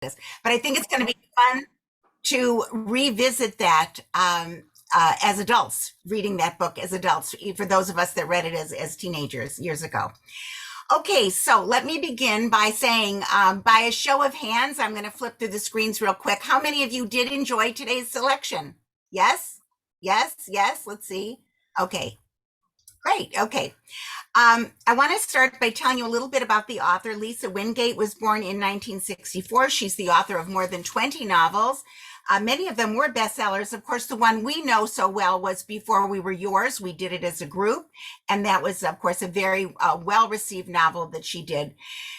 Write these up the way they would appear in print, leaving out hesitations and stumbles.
is. But I think it's going to be fun to revisit that as adults, reading that book as adults, for those of us that read it as teenagers years ago. Okay, so let me begin by saying, by a show of hands, I'm going to flip through the screens real quick. How many of you did enjoy today's selection? Yes, yes, yes. Let's see. Okay, great. Okay. I want to start by telling you a little bit about the author. Lisa Wingate was born in 1964. She's the author of more than 20 novels. Many of them were bestsellers. Of course, the one we know so well was Before We Were Yours. We did it as a group. And that was, of course, a very well-received novel that she did.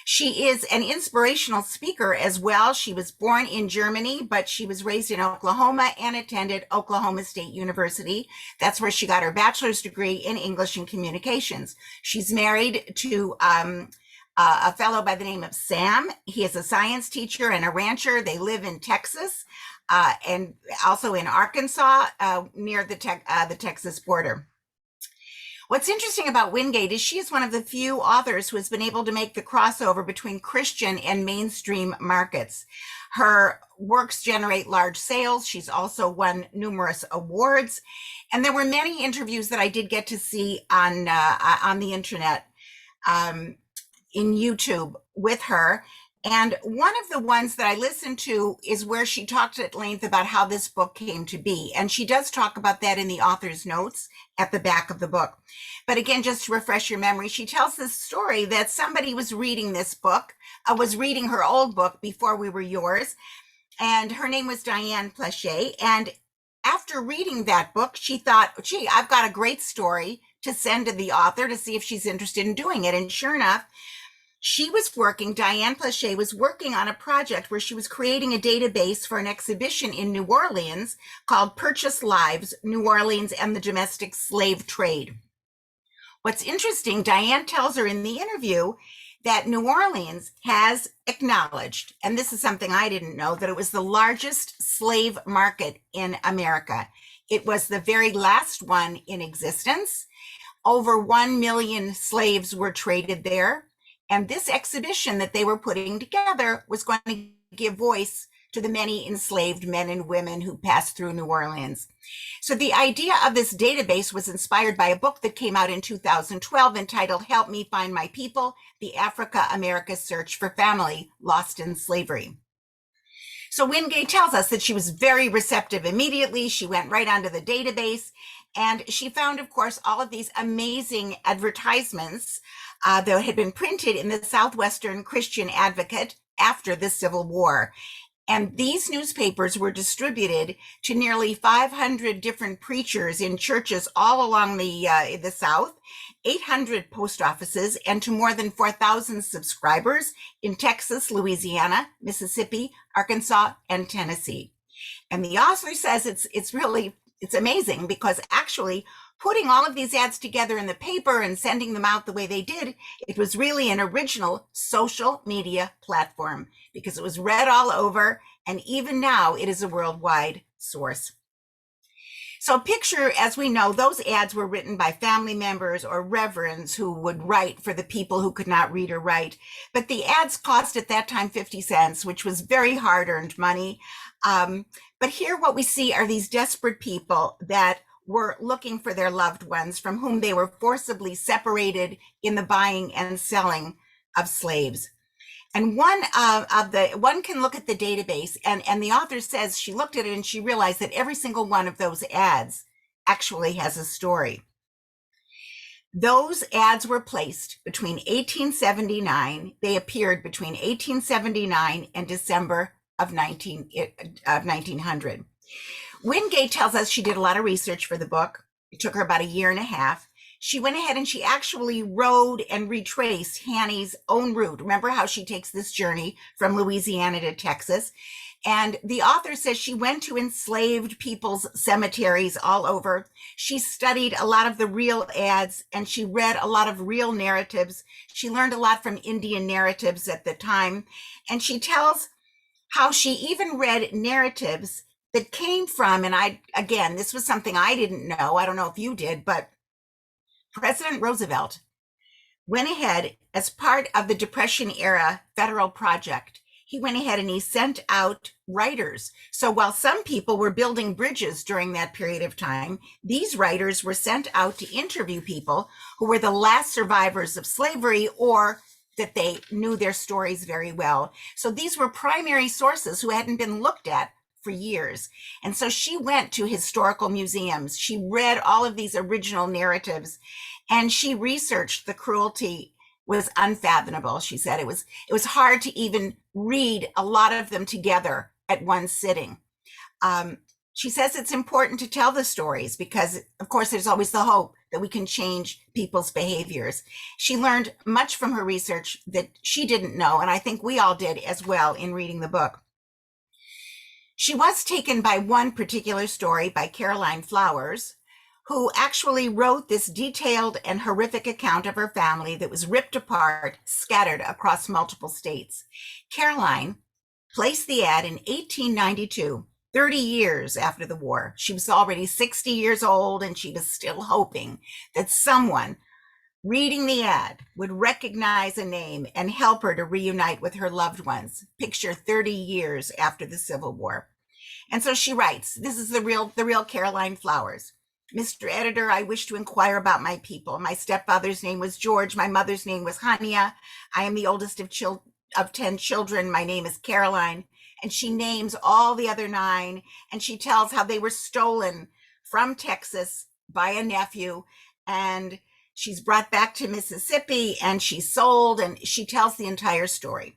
She is an inspirational speaker as well. She was born in Germany, but she was raised in Oklahoma and attended Oklahoma State University. That's where she got her bachelor's degree in English and communications. She's married to a fellow by the name of Sam. He is a science teacher and a rancher. They live in Texas. And also in Arkansas, near the Texas border. What's interesting about Wingate is she is one of the few authors who has been able to make the crossover between Christian and mainstream markets. Her works generate large sales. She's also won numerous awards. And there were many interviews that I did get to see on the internet, in YouTube with her. And one of the ones that I listened to is where she talked at length about how this book came to be. And she does talk about that in the author's notes at the back of the book. But again, just to refresh your memory, she tells this story that somebody was reading this book, was reading her old book, Before We Were Yours. And her name was Diane Pleshay. And after reading that book, she thought, gee, I've got a great story to send to the author to see if she's interested in doing it. And sure enough, Diane Pleshay was working on a project where she was creating a database for an exhibition in New Orleans called Purchased Lives, New Orleans and the Domestic Slave Trade. What's interesting, Diane tells her in the interview that New Orleans has acknowledged, and this is something I didn't know, that it was the largest slave market in America. It was the very last one in existence. Over 1 million slaves were traded there. And this exhibition that they were putting together was going to give voice to the many enslaved men and women who passed through New Orleans. So the idea of this database was inspired by a book that came out in 2012 entitled Help Me Find My People, The Africa-America Search for Family Lost in Slavery. So Wingate tells us that she was very receptive immediately. She went right onto the database and she found, of course, all of these amazing advertisements that had been printed in the Southwestern Christian Advocate after the Civil War. And these newspapers were distributed to nearly 500 different preachers in churches all along the South, 800 post offices, and to more than 4,000 subscribers in Texas, Louisiana, Mississippi, Arkansas, and Tennessee. And the author says it's amazing because actually putting all of these ads together in the paper and sending them out the way they did, it was really an original social media platform because it was read all over, and even now it is a worldwide source. So picture, as we know, those ads were written by family members or reverends who would write for the people who could not read or write. But the ads cost at that time 50 cents, which was very hard-earned money. But here what we see are these desperate people that were looking for their loved ones from whom they were forcibly separated in the buying and selling of slaves. And one can look at the database, and the author says she looked at it and she realized that every single one of those ads actually has a story. Those ads were placed between 1879, they appeared between 1879 and December of 1900. Wingate tells us she did a lot of research for the book. It took her about a year and a half. She went ahead and she actually rode and retraced Hanny's own route. Remember how she takes this journey from Louisiana to Texas? And the author says she went to enslaved people's cemeteries all over. She studied a lot of the real ads and she read a lot of real narratives. She learned a lot from Indian narratives at the time. And she tells how she even read narratives that came from, and again, this was something I didn't know. I don't know if you did, but President Roosevelt went ahead as part of the Depression era federal project. he went ahead and he sent out writers. So while some people were building bridges during that period of time, these writers were sent out to interview people who were the last survivors of slavery or that they knew their stories very well. So these were primary sources who hadn't been looked at for years. And so she went to historical museums. She read all of these original narratives and she researched the cruelty was unfathomable. She said it was hard to even read a lot of them together at one sitting. She says it's important to tell the stories because, of course, there's always the hope that we can change people's behaviors. She learned much from her research that she didn't know, and I think we all did as well in reading the book. She was taken by one particular story by Caroline Flowers, who actually wrote this detailed and horrific account of her family that was ripped apart, scattered across multiple states. Caroline placed the ad in 1892, 30 years after the war. She was already 60 years old, and she was still hoping that someone reading the ad would recognize a name and help her to reunite with her loved ones. Picture 30 years after the Civil War. And so she writes, this is the real Caroline Flowers. Mr. Editor, I wish to inquire about my people. My stepfather's name was George. My mother's name was Hania. I am the oldest of 10 children. My name is Caroline. And she names all the other 9. And she tells how they were stolen from Texas by a nephew. And she's brought back to Mississippi and she's sold. And she tells the entire story.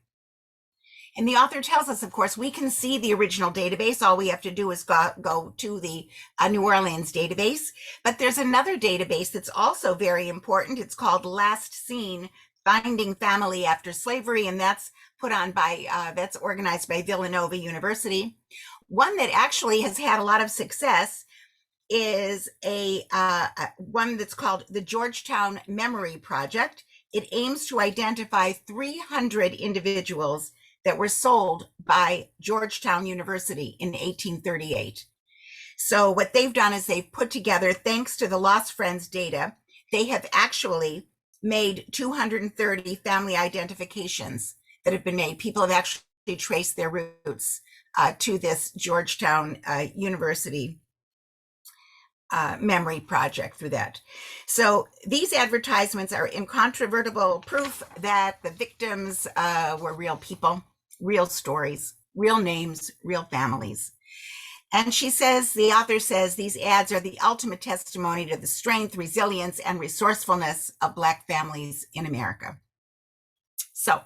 And the author tells us, of course, we can see the original database. All we have to do is go to the New Orleans database. But there's another database that's also very important. It's called Last Seen, Finding Family After Slavery. And that's put on by, that's organized by Villanova University. One that actually has had a lot of success is one that's called the Georgetown Memory Project. It aims to identify 300 individuals that were sold by Georgetown University in 1838. So what they've done is they've put together, thanks to the Lost Friends data, they have actually made 230 family identifications that have been made. People have actually traced their roots to this Georgetown University memory project through that. So these advertisements are incontrovertible proof that the victims were real people, real stories, real names, real families. And she says, the author says, these ads are the ultimate testimony to the strength, resilience, and resourcefulness of Black families in America. So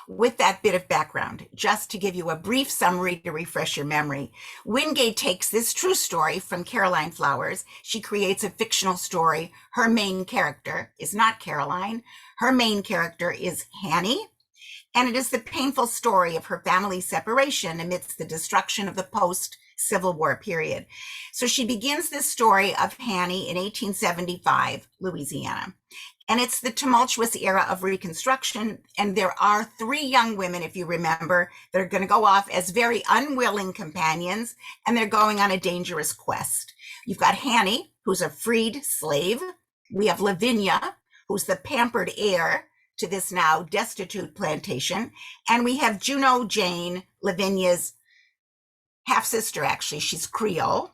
with that bit of background, just to give you a brief summary to refresh your memory, Wingate takes this true story from Caroline Flowers. She creates a fictional story. Her main character is not Caroline. Her main character is Hanny. And it is the painful story of her family's separation amidst the destruction of the post-Civil War period. So she begins this story of Hanny in 1875, Louisiana. And it's the tumultuous era of Reconstruction. And there are 3 young women, if you remember, that are going to go off as very unwilling companions, and they're going on a dangerous quest. You've got Hanny, who's a freed slave. We have Lavinia, who's the pampered heir to this now destitute plantation. And we have Juno Jane, Lavinia's half-sister, actually. She's Creole.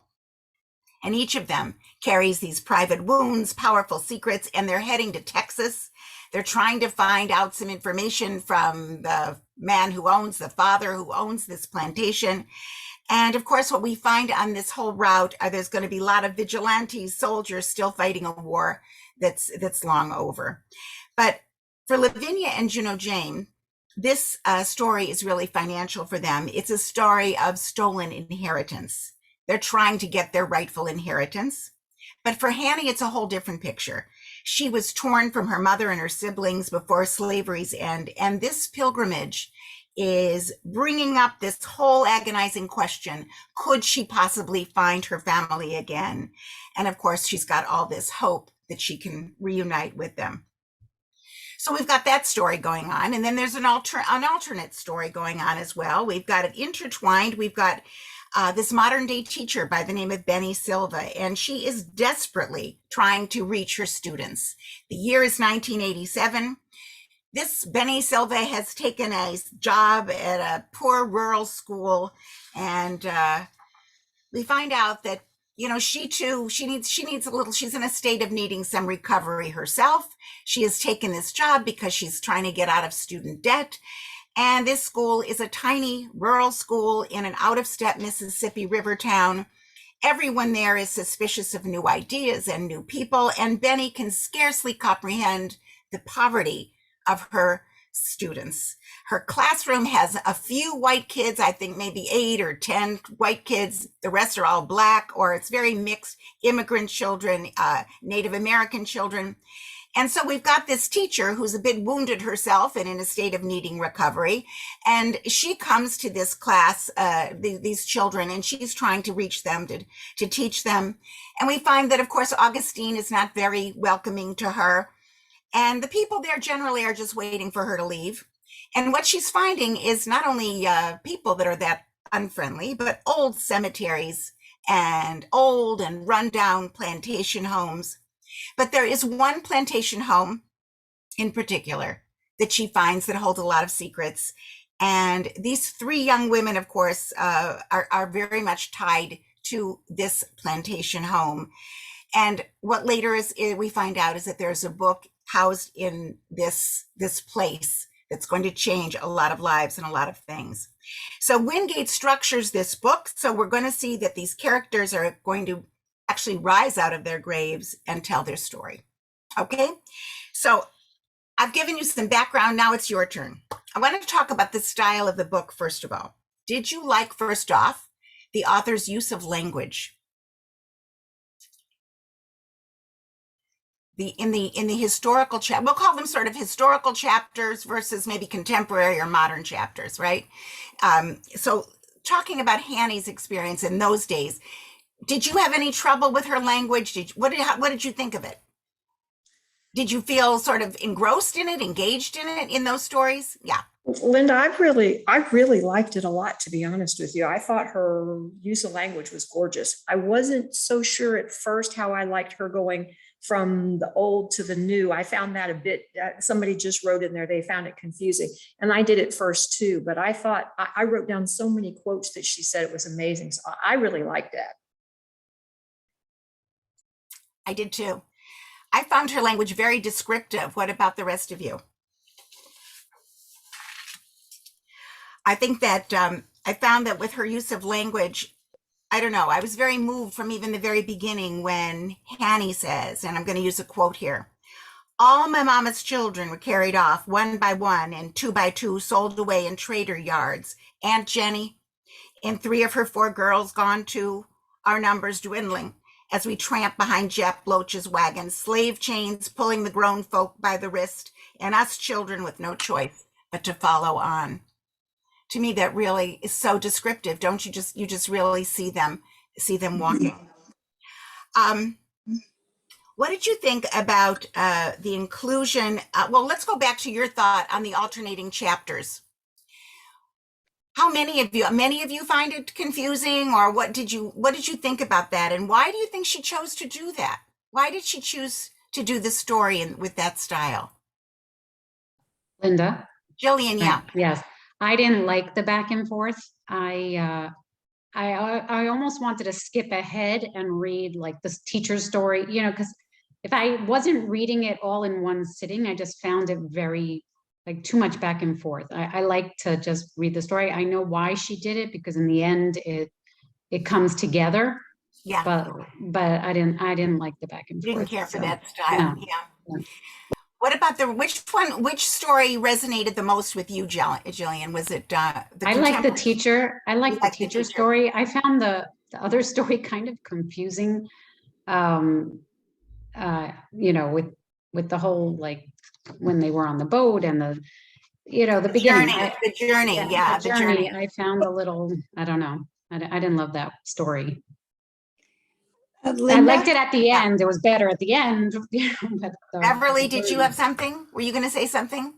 And each of them carries these private wounds, powerful secrets, and they're heading to Texas. They're trying to find out some information from the man who owns, the father who owns this plantation. And of course, what we find on this whole route are there's going to be a lot of vigilantes, soldiers still fighting a war that's long over. But for Lavinia and Juno Jane, this story is really financial for them. It's a story of stolen inheritance. They're trying to get their rightful inheritance. But for Hanny, it's a whole different picture. She was torn from her mother and her siblings before slavery's end. And this pilgrimage is bringing up this whole agonizing question. Could she possibly find her family again? And of course, she's got all this hope that she can reunite with them. So we've got that story going on. And then there's an alternate story going on as well. We've got it intertwined. We've got this modern day teacher by the name of Benny Silva, and she is desperately trying to reach her students. The year is 1987. this Benny Silva has taken a job at a poor rural school, and we find out that she too she needs a little. She's in a state of needing some recovery herself. She has taken this job because she's trying to get out of student debt. And this school is a tiny rural school in an out-of-step Mississippi river town. Everyone there is suspicious of new ideas and new people, and Benny can scarcely comprehend the poverty of her students. Her classroom has a few white kids, I think maybe 8 or 10 white kids. The rest are all black, or it's very mixed, immigrant children, Native American children. And so we've got this teacher who's a bit wounded herself and in a state of needing recovery. And she comes to this class, these children, and she's trying to reach them, to teach them. And we find that, of course, Augustine is not very welcoming to her. And the people there generally are just waiting for her to leave. And what she's finding is not only people that are that unfriendly, but old cemeteries and old and rundown plantation homes. But there is one plantation home in particular that she finds that holds a lot of secrets. And these 3 young women, of course, are very much tied to this plantation home. And what later we find out is that there's a book housed in this place that's going to change a lot of lives and a lot of things. So Wingate structures this book. So we're going to see that these characters are going to actually rise out of their graves and tell their story. Okay, so I've given you some background. Now it's your turn. I want to talk about the style of the book, first of all. Did you like, first off, the author's use of language? In the historical we'll call them sort of historical chapters versus maybe contemporary or modern chapters, right? So talking about Hanny's experience in those days, did you have any trouble with her language? What did you think of it? Did you feel sort of engrossed in it, engaged in it, in those stories? Yeah. Lynda, I really liked it a lot, to be honest with you. I thought her use of language was gorgeous. I wasn't so sure at first how I liked her going from the old to the new. I found that a bit, somebody just wrote in there, they found it confusing. And I did it first too, but I thought, I wrote down so many quotes that she said it was amazing. So I really liked that. I did too. I found her language very descriptive. What about the rest of you? I think that I found that with her use of language, I don't know, I was very moved from even the very beginning when Hanny says, and I'm going to use a quote here, "All my mama's children were carried off one by one and 2 by 2 sold away in trader yards. Aunt Jenny and 3 of her 4 girls gone too, our numbers dwindling as we tramp behind Jep Loach's wagon, slave chains pulling the grown folk by the wrist, and us children with no choice but to follow on." To me, that really is so descriptive. Don't you just really see them walking. What did you think about the inclusion? Well, let's go back to your thought on the alternating chapters. How many of you find it confusing, or what did you think about that? And why do you think she chose to do that? Why did she choose to do the story with that style? Lynda? Jillian, yeah. Yes. I didn't like the back and forth. I almost wanted to skip ahead and read like this teacher's story, because if I wasn't reading it all in one sitting, I just found it very like too much back and forth. I like to just read the story. I know why she did it, because in the end it comes together. Yeah. But I didn't like the back and forth. Didn't care for that style. No. Yeah. What about which story resonated the most with you, Jillian? Was it I like the teacher. I like the teacher story. I found the other story kind of confusing. With the whole, like when they were on the boat and the beginning. The journey. The journey. I found a little, I don't know. I didn't love that story. Lynda? I liked it at the end. It was better at the end. Beverly, did you have something? Were you going to say something?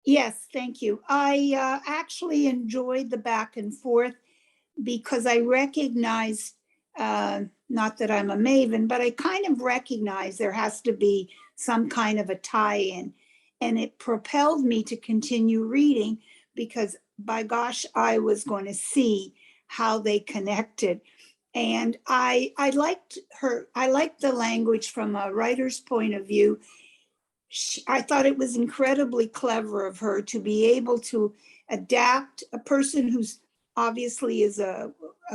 Yes, thank you. I actually enjoyed the back and forth because I recognized, not that I'm a maven, but I kind of recognize there has to be some kind of a tie-in. And it propelled me to continue reading because by gosh, I was going to see how they connected. And I liked her. I liked the language from a writer's point of view. I thought it was incredibly clever of her to be able to adapt a person who's obviously is a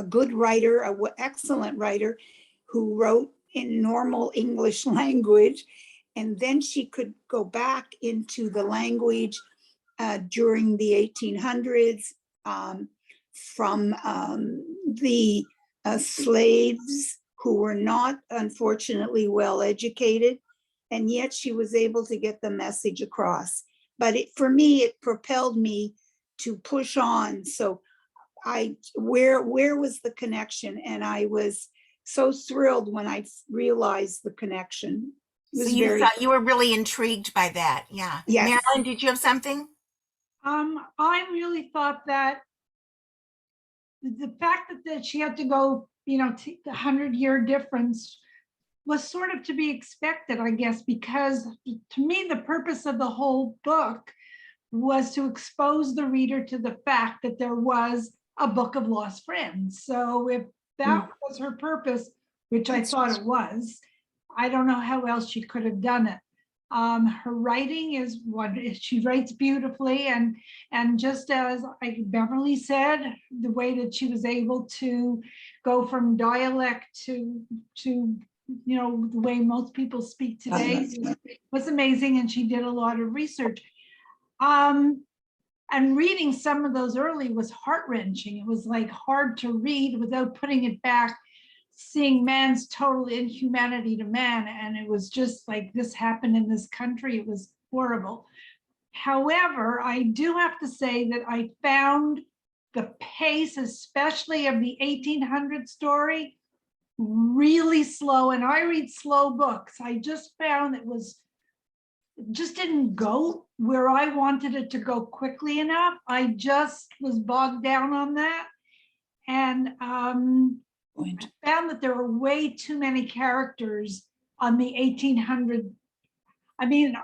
good writer, an excellent writer who wrote in normal English language. And then she could go back into the language during the 1800s from the slaves who were not, unfortunately, well educated. And yet she was able to get the message across. But for me, it propelled me to push on. So where was the connection? And I was so thrilled when I realized the connection. So you thought you were really intrigued by that. Yeah. Yes. Marilyn, did you have something? I really thought that the fact that she had to go, the 100-year difference was sort of to be expected, I guess, because to me, the purpose of the whole book was to expose the reader to the fact that there was a book of lost friends. So if that was her purpose, which I thought it was, I don't know how else she could have done it. Her writing is she writes beautifully, and just as Beverly said, the way that she was able to go from dialect to the way most people speak today was amazing, and she did a lot of research. And reading some of those early was heart-wrenching. It was like hard to read without putting it back, seeing man's total inhumanity to man. And it was just like, this happened in this country. It was horrible. However, I do have to say that I found the pace, especially of the 1800 story, really slow. And I read slow books. I just found it just didn't go where I wanted it to go quickly enough. I just was bogged down on that. And I found that there were way too many characters on the 1800. I mean,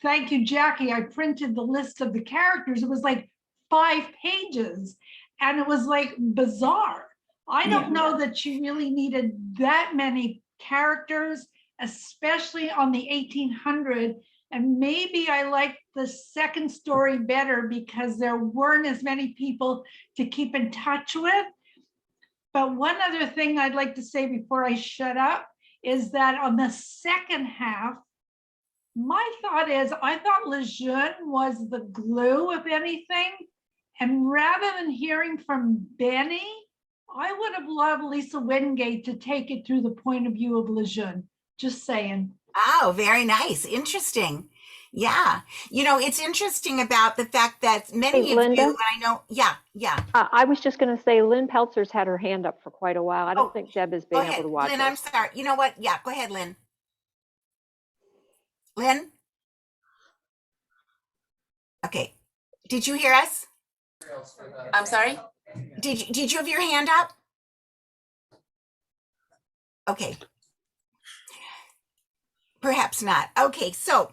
thank you, Jackie. I printed the list of the characters. It was like 5 pages, and it was like bizarre. I don't know that she really needed that many characters, especially on the 1800. And maybe I liked the second story better because there weren't as many people to keep in touch with. But one other thing I'd like to say before I shut up is that on the second half, my thought is, I thought Lejeune was the glue of anything. And rather than hearing from Benny, I would have loved Lisa Wingate to take it through the point of view of Lejeune. Just saying. Oh, very nice. Interesting. Yeah. It's interesting about the fact that many of Lynda? you, I know, yeah. I was just going to say, Lynn Peltzer's had her hand up for quite a while. I don't think Deb has been able to watch Lynn, it. I'm sorry. You know what? Yeah, go ahead, Lynn. Lynn? Okay. Did you hear us? I'm sorry? Did you have your hand up? Okay. Perhaps not. Okay, so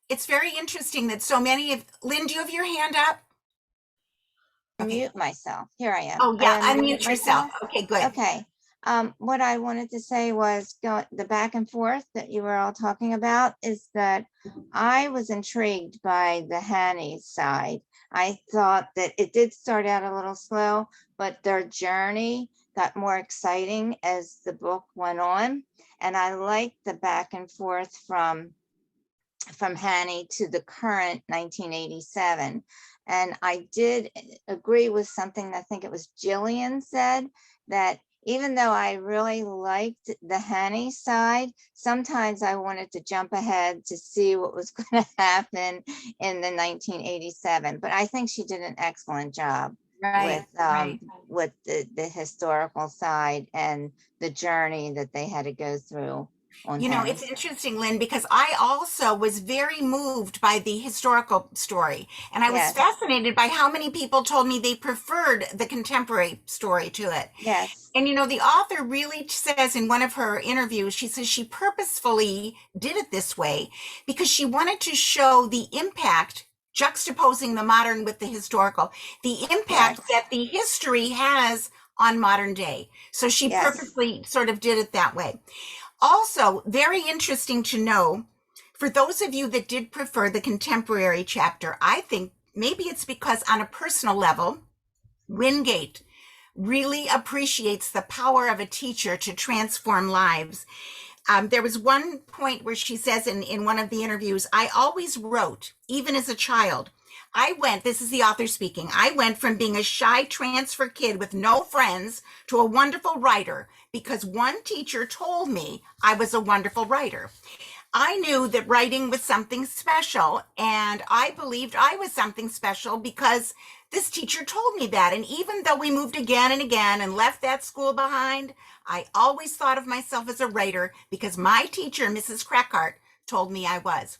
it's very interesting that so many of Lynn, do you have your hand up? Mute myself. Here I am. Oh yeah, I unmute yourself. Okay, good. Okay. What I wanted to say was the back and forth that you were all talking about is that I was intrigued by the Hanny's side. I thought that it did start out a little slow, but their journey got more exciting as the book went on. And I liked the back and forth from Hanny to the current 1987. And I did agree with something, I think it was Jillian said, that even though I really liked the Hanny side, sometimes I wanted to jump ahead to see what was going to happen in the 1987. But I think she did an excellent job with the historical side and the journey that they had to go through on You know, it's Hannah's. interesting, Lynn, because I also was very moved by the historical story. And I was Yes, fascinated by how many people told me they preferred the contemporary story to it. yes, And you know, the author really says in one of her interviews, she says she purposefully did it this way because she wanted to show the impact, juxtaposing the modern with the historical, the impact correct. that the history has on modern day. So she Yes, purposely sort of did it that way. Also, very interesting to know for those of you that did prefer the contemporary chapter, I think maybe it's because on a personal level, Wingate really appreciates the power of a teacher to transform lives. There was one point where she says in one of the interviews, I always wrote, even as a child. This is the author speaking, I went from being a shy transfer kid with no friends to a wonderful writer because one teacher told me I was a wonderful writer. I knew that writing was something special, and I believed I was something special because this teacher told me that. And even though we moved again and again and left that school behind, I always thought of myself as a writer because my teacher, Mrs. Crackart, told me I was.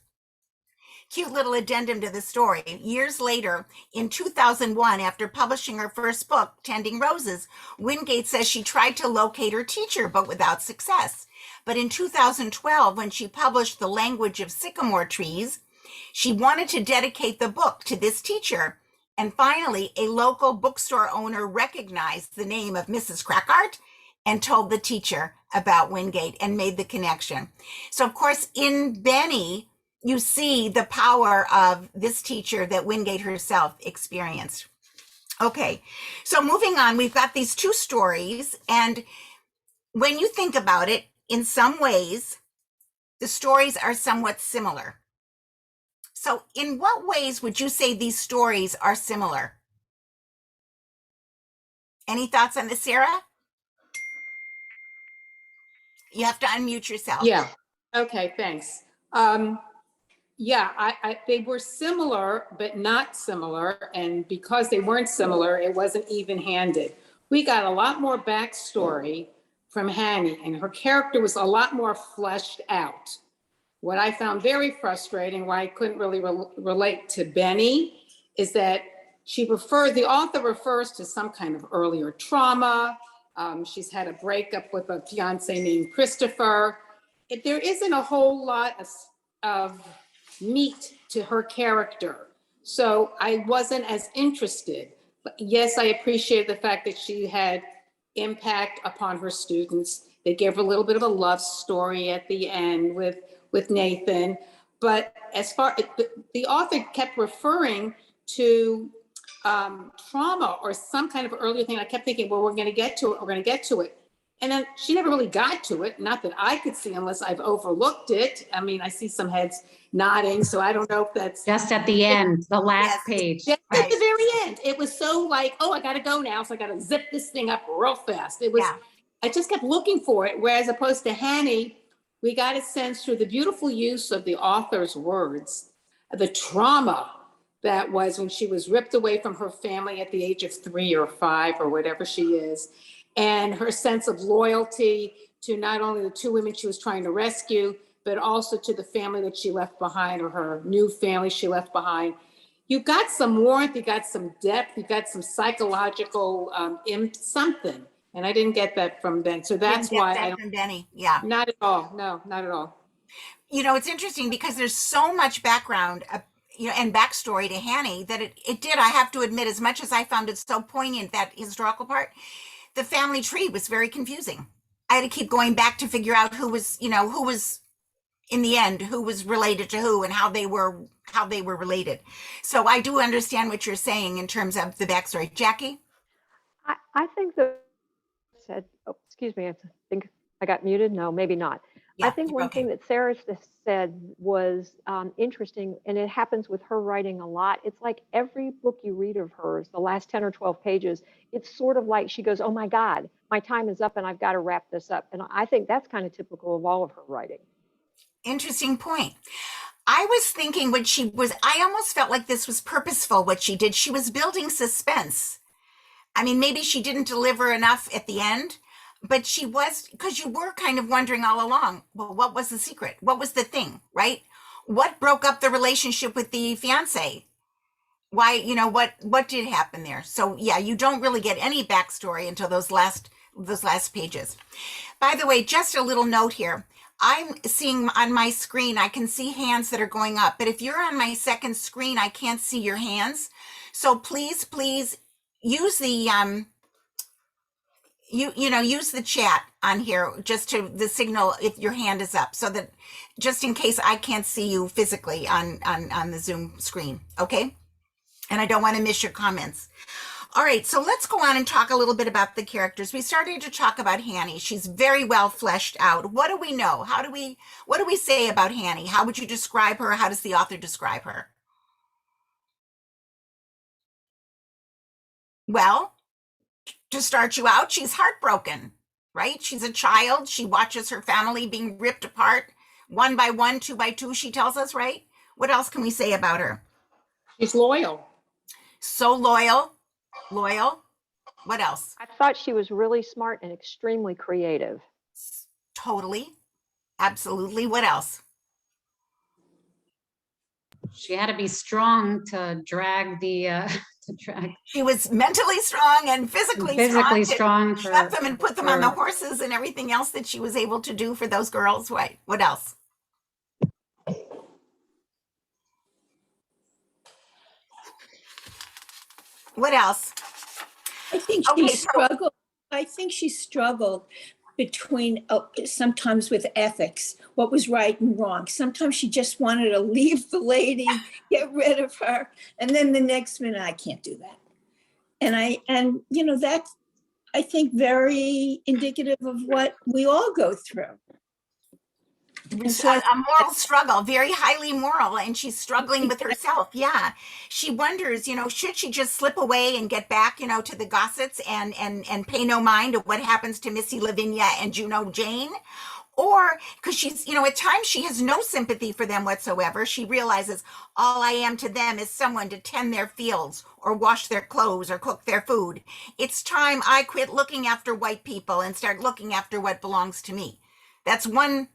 Cute little addendum to the story. Years later, in 2001, after publishing her first book, Tending Roses, Wingate says she tried to locate her teacher, but without success. But in 2012, when she published The Language of Sycamore Trees, she wanted to dedicate the book to this teacher. And finally, a local bookstore owner recognized the name of Mrs. Crackart and told the teacher about Wingate and made the connection. So, of course, in Benny, you see the power of this teacher that Wingate herself experienced. Okay, so moving on, we've got these two stories. And when you think about it, in some ways, the stories are somewhat similar. So in what ways would you say these stories are similar? Any thoughts on this, Sarah? You have to unmute yourself. Yeah. Okay, thanks. Yeah, they were similar, but not similar. And because they weren't similar, it wasn't even-handed. We got a lot more backstory from Hanny, and her character was a lot more fleshed out. What I found very frustrating, why I couldn't really relate to Benny, is that the author refers to some kind of earlier trauma. She's had a breakup with a fiance named Christopher. There isn't a whole lot of meat to her character. So I wasn't as interested. But yes, I appreciate the fact that she had impact upon her students. They gave her a little bit of a love story at the end with Nathan. But as far the author kept referring to trauma or some kind of earlier thing. I kept thinking, well, we're going to get to it. We're going to get to it. And then she never really got to it. Not that I could see unless I've overlooked it. I mean, I see some heads nodding, so I don't know if that's Just at the end, the last page. just at the very end. It was so like, oh, I got to go now. So I got to zip this thing up real fast. It was, Yeah. I just kept looking for it. Whereas opposed to Hanny, we got a sense through the beautiful use of the author's words, the trauma that was when she was ripped away from her family at the age of 3 or 5 or whatever she is, and her sense of loyalty to not only the two women she was trying to rescue, but also to the family that she left behind, or her new family she left behind. You got some warmth, you got some depth, you got some psychological something. And I didn't get that from Ben. So that's why I don't. From Benny. Yeah. Not at all. No, not at all. You know, it's interesting because there's so much background, and backstory to Hanny that it did, I have to admit, as much as I found it so poignant, that historical part, the family tree was very confusing. I had to keep going back to figure out who was in the end, who was related to who and how they were related. So I do understand what you're saying in terms of the backstory. Jackie? I think that said, oh, excuse me, I think I got muted. No, maybe not. Yeah, I think one thing that Sarah said was interesting, and it happens with her writing a lot. It's like every book you read of hers, the last 10 or 12 pages, it's sort of like she goes, oh my God, my time is up and I've got to wrap this up. And I think that's kind of typical of all of her writing. Interesting point. I was thinking I almost felt like this was purposeful, what she did. She was building suspense. I mean, maybe she didn't deliver enough at the end, but she was, because you were kind of wondering all along, well, what was the secret? What was the thing, right? What broke up the relationship with the fiance? Why, what did happen there? So yeah, you don't really get any backstory until those last pages. By the way, just a little note here. I'm seeing on my screen, I can see hands that are going up, but if you're on my second screen, I can't see your hands. So please use the use the chat on here just to the signal if your hand is up, so that just in case I can't see you physically on the Zoom screen, okay? And I don't want to miss your comments. All right, so let's go on and talk a little bit about the characters. We started to talk about Hanny. She's very well fleshed out. What do we know? What do we say about Hanny? How would you describe her? How does the author describe her? Well, to start you out, she's heartbroken, right? She's a child. She watches her family being ripped apart one by one, two by two, she tells us, right? What else can we say about her? She's loyal. So loyal. What else? I thought she was really smart and extremely creative. Totally. Absolutely. What else? She had to be strong to drag the She was mentally strong and physically strong to schlep them and put them on the horses and everything else that she was able to do for those girls. Right. What else? What else? I think she struggled. I think she struggled between sometimes with ethics, what was right and wrong. Sometimes she just wanted to leave the lady, get rid of her, and then the next minute, I can't do that. And that's, I think, very indicative of what we all go through. So a moral struggle, very highly moral, and she's struggling with herself. Yeah. She wonders, should she just slip away and get back, to the gossets and pay no mind of what happens to Missy Lavinia and Juno Jane? Or because she's, at times she has no sympathy for them whatsoever. She realizes all I am to them is someone to tend their fields or wash their clothes or cook their food. It's time I quit looking after white people and start looking after what belongs to me. That's one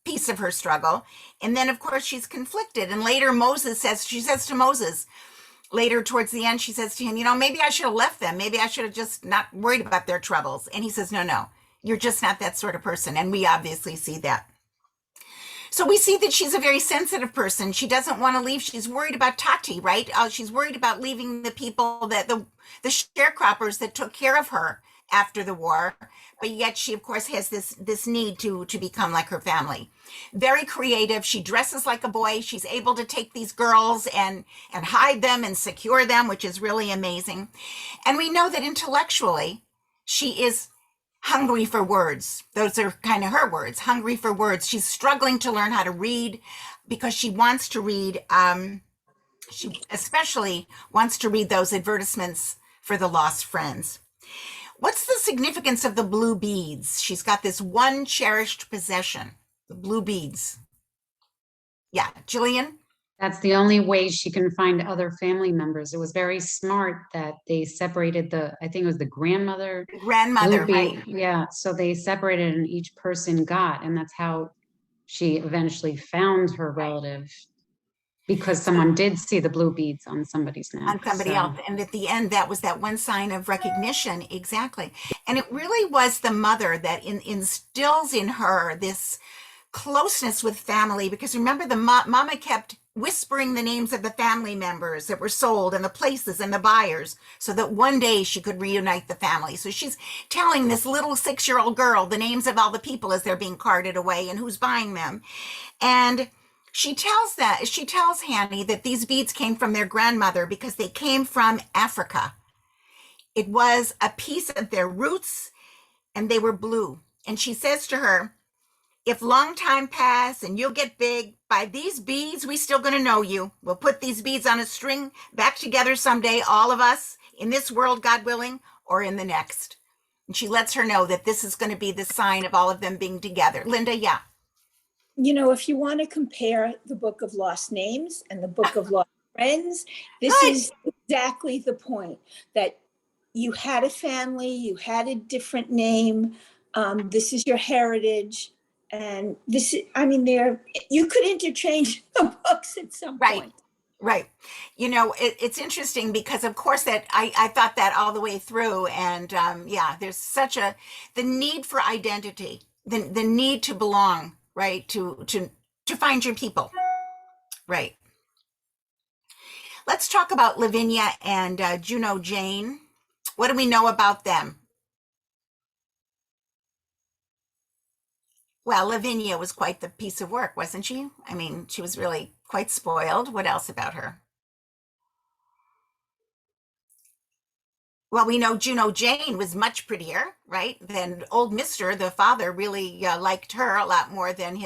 piece of her struggle. And then of course she's conflicted. And later she says to Moses, later towards the end, she says to him, maybe I should have left them. Maybe I should have just not worried about their troubles. And he says, no, you're just not that sort of person. And we obviously see that. So we see that she's a very sensitive person. She doesn't want to leave. She's worried about Tati, right? She's worried about leaving the people that the sharecroppers that took care of her after the war, but yet she of course has this need to become like her family. Very creative. She dresses like a boy. She's able to take these girls and hide them and secure them, which is really amazing. And we know that intellectually she is hungry for words. Those are kind of her words, hungry for words. She's struggling to learn how to read because she wants to read. She especially wants to read those advertisements for the lost friends. What's the significance of the blue beads? She's got this one cherished possession, the blue beads. Yeah, Jillian? That's the only way she can find other family members. It was very smart that they separated I think it was the grandmother. Grandmother, right. Yeah, so they separated and each person got, and that's how she eventually found her relative. Because someone did see the blue beads on somebody's neck. On somebody else. And at the end, that was that one sign of recognition. Exactly. And it really was the mother that instills in her this closeness with family. Because remember, the mama kept whispering the names of the family members that were sold and the places and the buyers so that one day she could reunite the family. So she's telling this little 6-year-old girl the names of all the people as they're being carted away and who's buying them. And she tells Hanny that these beads came from their grandmother because they came from Africa. It was a piece of their roots and they were blue. And she says to her, if long time pass and you'll get big, by these beads, we still gonna know you. We'll put these beads on a string back together someday, all of us, in this world, God willing, or in the next. And she lets her know that this is gonna be the sign of all of them being together. Lynda, yeah. If you want to compare the Book of Lost Names and the Book of Lost Friends, this is exactly the point that, you had a family, you had a different name. This is your heritage. And this, I mean, you could interchange the books at some Right. point. Right. You know, it's interesting because of course that I thought that all the way through. And yeah, there's such the need for identity, the need to belong, right? To find your people. Right. Let's talk about Lavinia and Juno Jane. What do we know about them? Well, Lavinia was quite the piece of work, wasn't she? I mean, she was really quite spoiled. What else about her? Well, we know Juno Jane was much prettier, right? Than old Mister, the father, really liked her a lot more than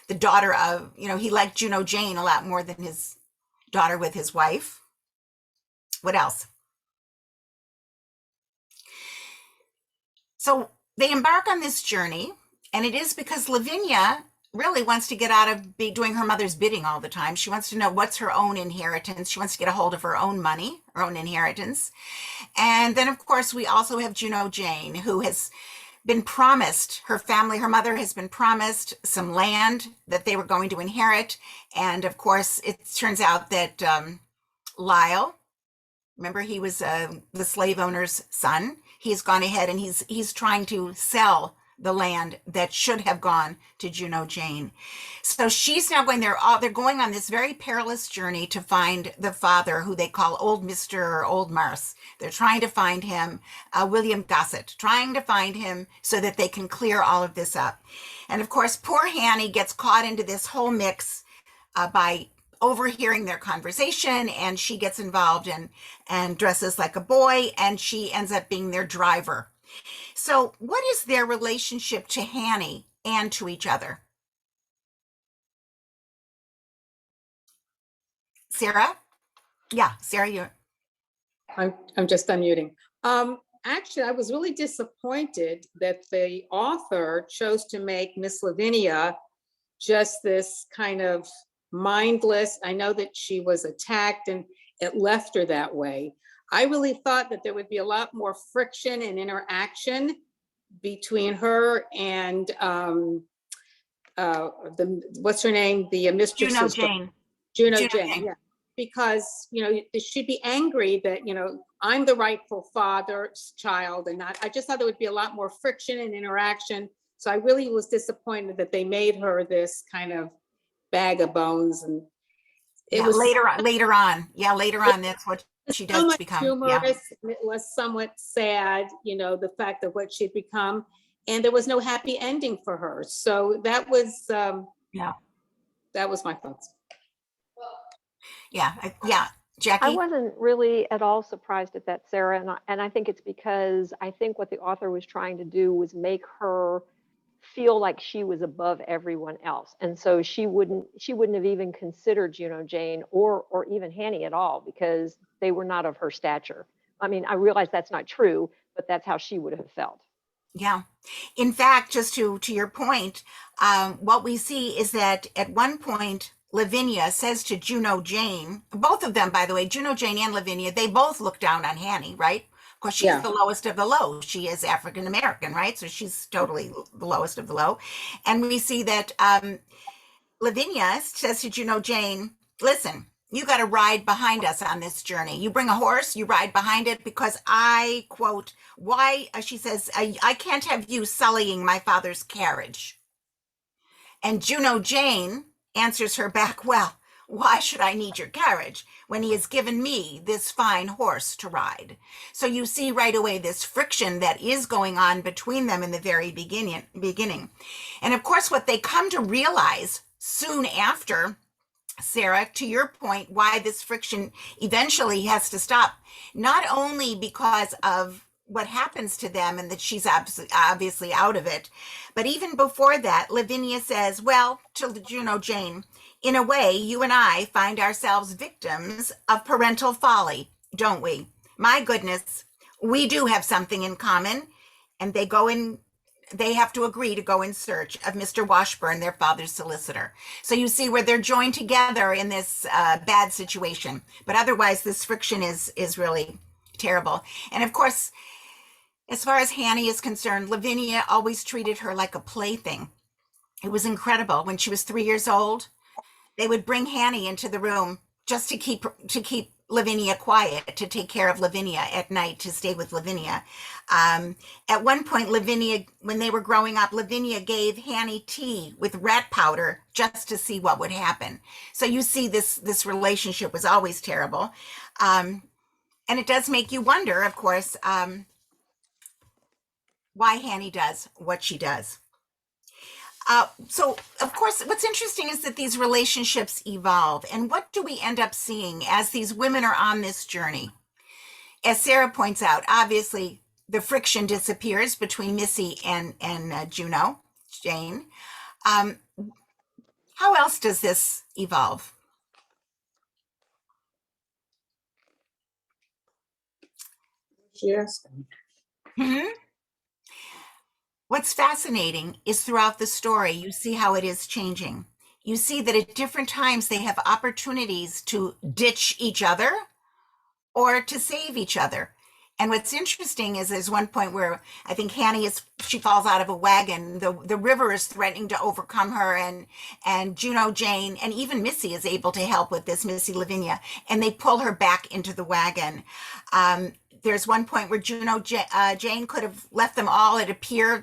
the daughter of, he liked Juno Jane a lot more than his daughter with his wife. What else? So they embark on this journey, and it is because Lavinia really wants to get out of doing her mother's bidding all the time. She wants to know what's her own inheritance. She wants to get a hold of her own money, her own inheritance. And then, of course, we also have Juno Jane, who has been promised, her mother has been promised some land that they were going to inherit. And of course, it turns out that Lyle, remember, he was the slave owner's son. He's gone ahead and he's trying to sell the land that should have gone to Juno Jane. So she's now they're going on this very perilous journey to find the father, who they call Old Mr. or Old Mars. They're trying to find him, William Gossett, trying to find him so that they can clear all of this up. And of course, poor Hanny gets caught into this whole mix by overhearing their conversation, and she gets involved and dresses like a boy, and she ends up being their driver. So what is their relationship to Hanny and to each other? Sarah? Yeah, Sarah, I'm just unmuting. Actually, I was really disappointed that the author chose to make Miss Lavinia just this kind of mindless. I know that she was attacked and it left her that way. I really thought that there would be a lot more friction and interaction between her and what's her name? The mistress. Juno Jane. Juno Jane. Yeah. Because, she'd be angry that, I'm the rightful father's child and not, I just thought there would be a lot more friction and interaction. So I really was disappointed that they made her this kind of bag of bones. And it was later on. Yeah, later on, that's what she does somewhat become. humorous. Yeah. It was somewhat sad, the fact of what she'd become. And there was no happy ending for her. So that was, that was my thoughts. Yeah. Jackie? I wasn't really at all surprised at that, Sarah. And I think it's because I think what the author was trying to do was make her feel like she was above everyone else. And so she wouldn't have even considered Juno Jane or even Hanny at all, because they were not of her stature. I mean, I realize that's not true, but that's how she would have felt. Yeah. In fact, just to your point, what we see is that at one point, Lavinia says to Juno Jane, both of them, by the way, Juno Jane and Lavinia, they both look down on Hanny, right? Of course, she's the lowest of the low. She is African American, right? So she's totally the lowest of the low. And we see that Lavinia says to Juno Jane, listen, you got to ride behind us on this journey. You bring a horse, you ride behind it, because I, quote, she says, I can't have you sullying my father's carriage. And Juno Jane answers her back, well, why should I need your carriage when he has given me this fine horse to ride? So you see right away this friction that is going on between them in the very beginning. And of course, what they come to realize soon after, Sarah, to your point, why this friction eventually has to stop, not only because of what happens to them and that she's obviously out of it, but even before that, Lavinia says, well, to Juno Jane, in a way, you and I find ourselves victims of parental folly, don't we? My goodness, we do have something in common. And they have to agree to go in search of Mr. Washburn, their father's solicitor. So you see where they're joined together in this bad situation. But otherwise, this friction is really Terrible. And of course, as far as Hanny is concerned, Lavinia always treated her like a plaything. It was incredible. When she was 3 years old, they would bring Hanny into the room just to keep Lavinia quiet, to take care of Lavinia at night, to stay with Lavinia. At one point, Lavinia, when they were growing up, Lavinia gave Hanny tea with rat powder just to see what would happen. So you see, this relationship was always terrible. And it does make you wonder, of course, why Hanny does what she does. So, of course, what's interesting is that these relationships evolve. And what do we end up seeing as these women are on this journey? As Sarah points out, obviously, the friction disappears between Missy and Jane. How else does this evolve? Yes. Mm-hmm. What's fascinating is throughout the story, you see how it is changing. You see that at different times they have opportunities to ditch each other or to save each other. And what's interesting is there's one point where I think she falls out of a wagon. The river is threatening to overcome her, and Juno, Jane, and even Missy is able to help with this, Missy Lavinia, and they pull her back into the wagon. There's one point where Jane could have left them all at a pier.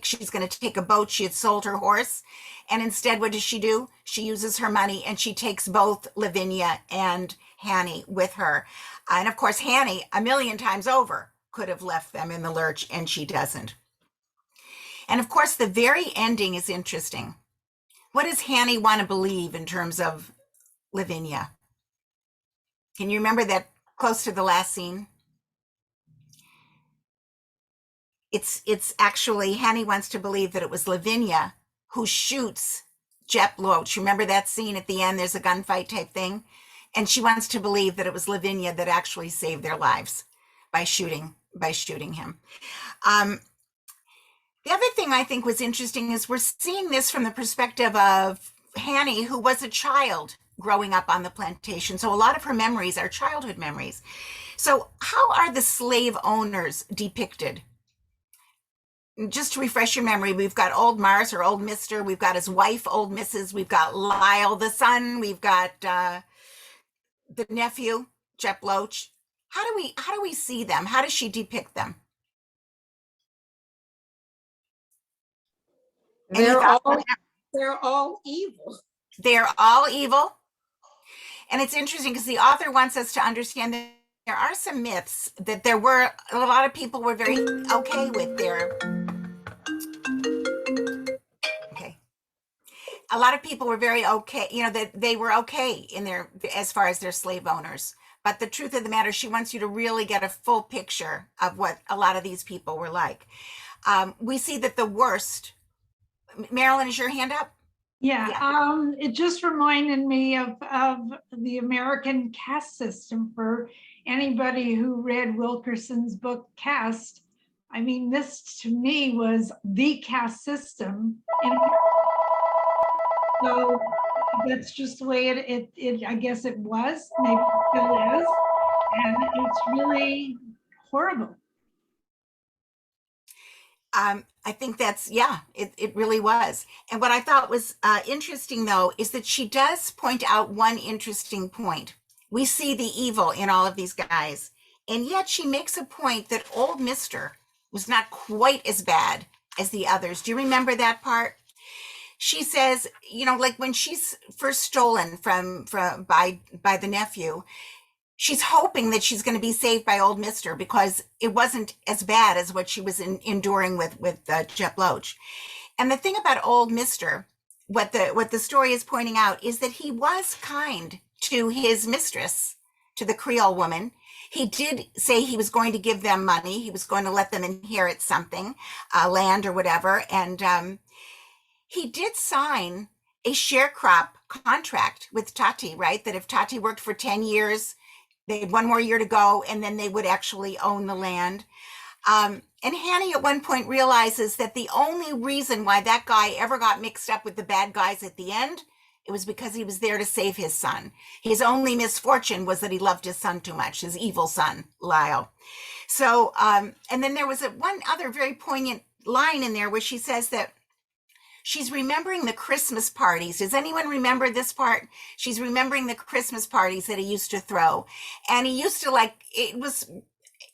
She's going to take a boat. She had sold her horse. And instead, what does she do? She uses her money and she takes both Lavinia and Hanny with her. And of course, Hanny, a million times over, could have left them in the lurch, and she doesn't. And of course, the very ending is interesting. What does Hanny want to believe in terms of Lavinia? Can you remember that close to the last scene? It's actually, Hanny wants to believe that it was Lavinia who shoots Jep Loach. Remember that scene at the end? There's a gunfight type thing. And she wants to believe that it was Lavinia that actually saved their lives by shooting him. The other thing I think was interesting is we're seeing this from the perspective of Hanny, who was a child growing up on the plantation. So a lot of her memories are childhood memories. So how are the slave owners depicted? Just to refresh your memory, we've got old Mars or old Mister, we've got his wife, old Mrs., we've got Lyle the son, we've got the nephew, Jep Loach. How do we see them? How does she depict them? They're all evil. They're all evil. And it's interesting because the author wants us to understand that there are some myths that a lot of people were very okay with a lot of people were very okay, that they were okay as far as their slave owners. But the truth of the matter, she wants you to really get a full picture of what a lot of these people were like. We see that the worst. Marilyn, is your hand up? Yeah. It just reminded me of the American caste system for anybody who read Wilkerson's book Caste. I mean, this to me was the caste system. So that's just the way it I guess it was, maybe it still is. And it's really horrible. I think it really was. And what I thought was interesting, though, is that she does point out one interesting point. We see the evil in all of these guys, and yet she makes a point that old Mister was not quite as bad as the others. Do you remember that part? She says, like when she's first stolen by the nephew, she's hoping that she's going to be saved by old Mister because it wasn't as bad as what she was enduring with Jep Loach. And the thing about old Mister, what the story is pointing out, is that he was kind to his mistress, to the Creole woman. He did say he was going to give them money. He was going to let them inherit something, land or whatever. And he did sign a sharecrop contract with Tati, right? That if Tati worked for 10 years, they had one more year to go, and then they would actually own the land. And Hanny at one point realizes that the only reason why that guy ever got mixed up with the bad guys at the end It was because he was there to save his son. His only misfortune was that he loved his son too much, his evil son, Lyle. So, and then there was one other very poignant line in there where she says that she's remembering the Christmas parties. Does anyone remember this part? She's remembering the Christmas parties that he used to throw. And he used to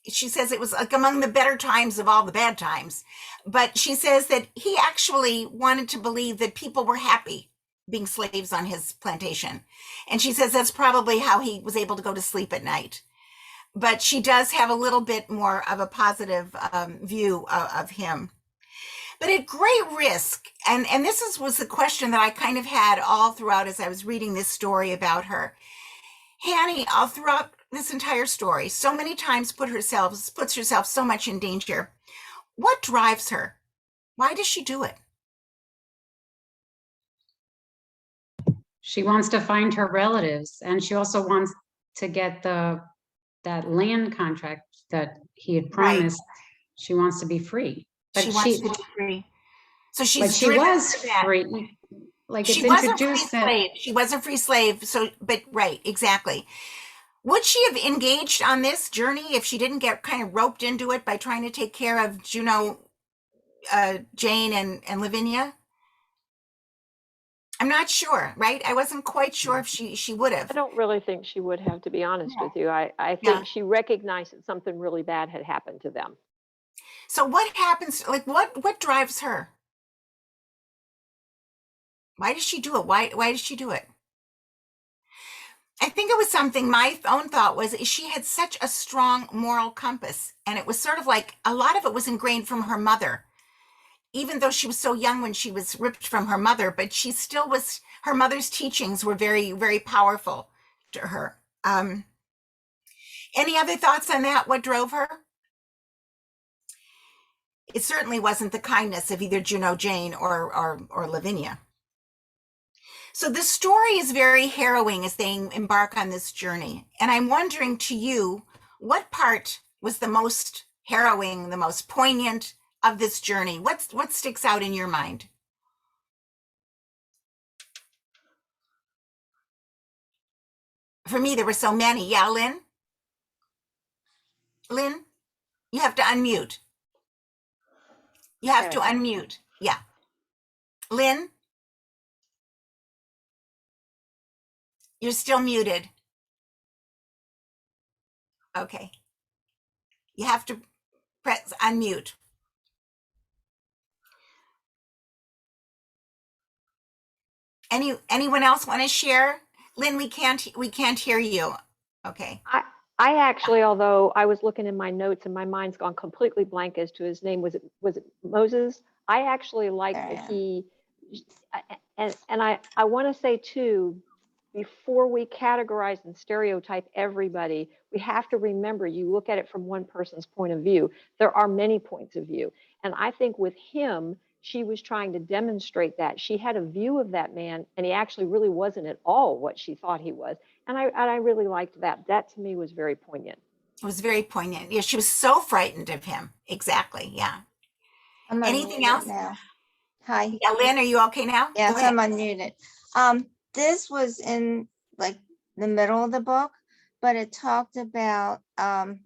she says it was like among the better times of all the bad times. But she says that he actually wanted to believe that people were happy being slaves on his plantation. And she says that's probably how he was able to go to sleep at night. But she does have a little bit more of a positive view of him. But at great risk, and this was the question that I kind of had all throughout as I was reading this story about her. Hanny, all throughout this entire story, so many times puts herself so much in danger. What drives her? Why does she do it? She wants to find her relatives, and she also wants to get that land contract that he had promised. Right. She wants to be free. But she wants to be free. So she's but she was free. Like it's introduced that she was a free slave. So, but right, exactly. Would she have engaged on this journey if she didn't get kind of roped into it by trying to take care of Juno, Jane, and Lavinia? I'm not sure, right? I wasn't quite sure if she would have. I don't really think she would have, to be honest with you. I think she recognized that something really bad had happened to them. So what happens, like what drives her? Why does she do it? Why does she do it? I think it was something, my own thought was she had such a strong moral compass, and it was sort of like a lot of it was ingrained from her mother. Even though she was so young when she was ripped from her mother, but she still was, her mother's teachings were very, very powerful to her. Any other thoughts on that? What drove her? It certainly wasn't the kindness of either Juno, Jane, or Lavinia. So the story is very harrowing as they embark on this journey. And I'm wondering to you, what part was the most harrowing, the most poignant of this journey? What sticks out in your mind? For me, there were so many. Yeah, Lynn? Lynn, you have to unmute. You have to unmute. Yeah. Lynn? You're still muted. Okay. You have to press unmute. Anyone else want to share? Lynn, we can't hear you. Okay. I actually, although I was looking in my notes and my mind's gone completely blank as to his name, was it Moses? I actually like that he, and I want to say too, before we categorize and stereotype everybody, we have to remember, you look at it from one person's point of view. There are many points of view. And I think with him, she was trying to demonstrate that. She had a view of that man, and he actually really wasn't at all what she thought he was. And I really liked that. That to me was very poignant. It was very poignant. Yeah, she was so frightened of him. Exactly, yeah. Anything else? Now. Hi. Yeah, Lynn, are you okay now? Yes, I'm unmuted. This was in like the middle of the book, but it talked about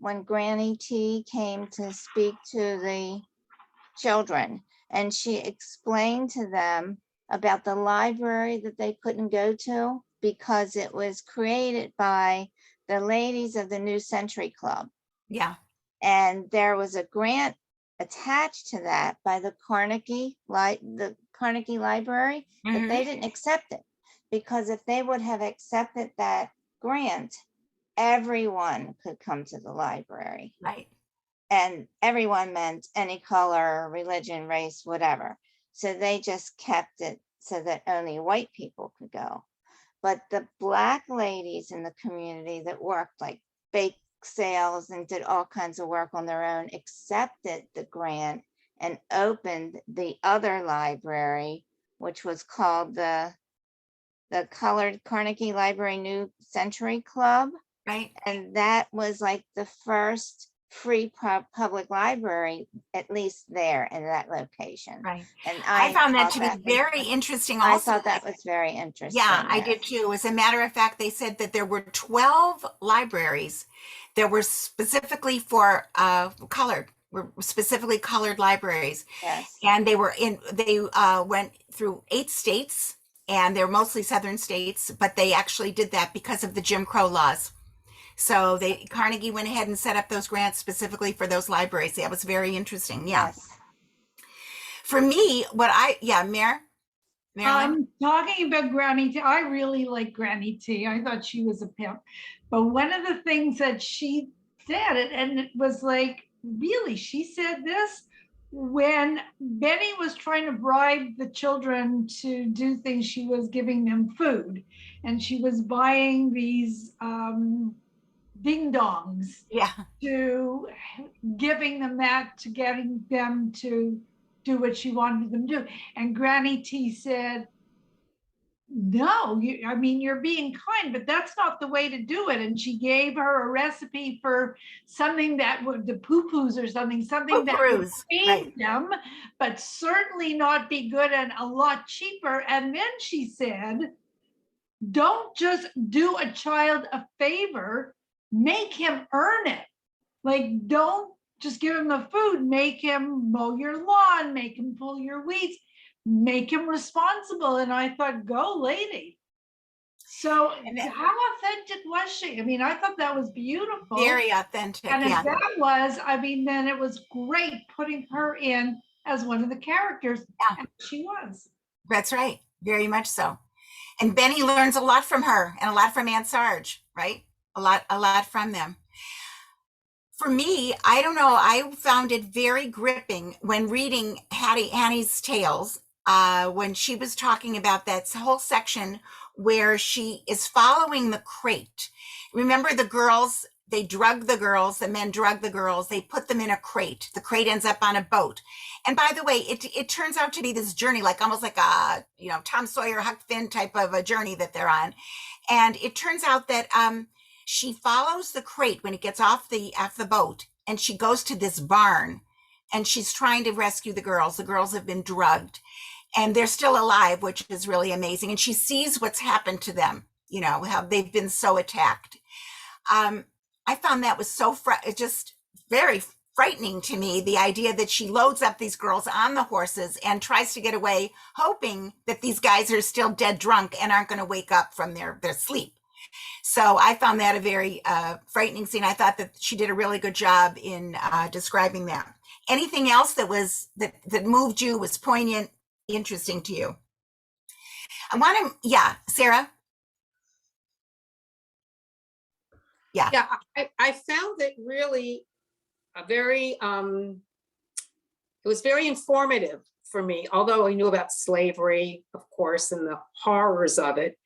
when Granny T came to speak to the children, and she explained to them about the library that they couldn't go to because it was created by the ladies of the New Century Club. Yeah. And there was a grant attached to that by the Carnegie Library, but they didn't accept it, because if they would have accepted that grant, everyone could come to the library. Right. And everyone meant any color, religion, race, whatever. So they just kept it so that only white people could go. But the Black ladies in the community that worked like bake sales and did all kinds of work on their own accepted the grant and opened the other library, which was called the Colored Carnegie Library New Century Club. Right. And that was like the first free public library, at least there in that location. Right. And I found that thought to be very interesting I also. thought that was very interesting. Yeah, I yes. did too. As a matter of fact, they said that there were 12 libraries that were specifically for were specifically colored libraries. Yes. And they went through 8 states, and they're mostly southern states, but they actually did that because of the Jim Crow laws. So Carnegie went ahead and set up those grants specifically for those libraries. That was very interesting. Yeah. Yes. For me, Marilyn? Talking about Granny T, I really like Granny T. I thought she was a pimp. But one of the things that she said, and it was like, really, she said this when Benny was trying to bribe the children to do things, she was giving them food. And she was buying these ding dongs to giving them that, to getting them to do what she wanted them to do. And Granny T said, no, you're being kind, but that's not the way to do it. And she gave her a recipe for something that would, the poo-poos or something that would feed them, but certainly not be good and a lot cheaper. And then she said, don't just do a child a favor, make him earn it. Like, don't just give him the food, make him mow your lawn, make him pull your weeds, make him responsible. And I thought, go lady. So how authentic was she? I thought that was beautiful. Very authentic. And if that was, then it was great putting her in as one of the characters. Yeah. And she was. That's right. Very much so. And Benny learns a lot from her and a lot from Aunt Sarge, right? A lot from them. For me, I don't know, I found it very gripping when reading Annie's tales, when she was talking about that whole section where she is following the crate. Remember the girls, they drug the girls, the men drug the girls, they put them in a crate. The crate ends up on a boat. And by the way, it turns out to be this journey, like almost like a, Tom Sawyer, Huck Finn type of a journey that they're on. And it turns out that she follows the crate when it gets off the boat, and she goes to this barn, and she's trying to rescue the girls. The girls have been drugged, and they're still alive, which is really amazing. And she sees what's happened to them, how they've been so attacked. I found that was just very frightening to me, the idea that she loads up these girls on the horses and tries to get away, hoping that these guys are still dead drunk and aren't going to wake up from their sleep. So I found that a very frightening scene. I thought that she did a really good job in describing that. Anything else that moved you, was poignant, interesting to you? Sarah? Yeah, I found it really it was very informative for me, although I knew about slavery, of course, and the horrors of it.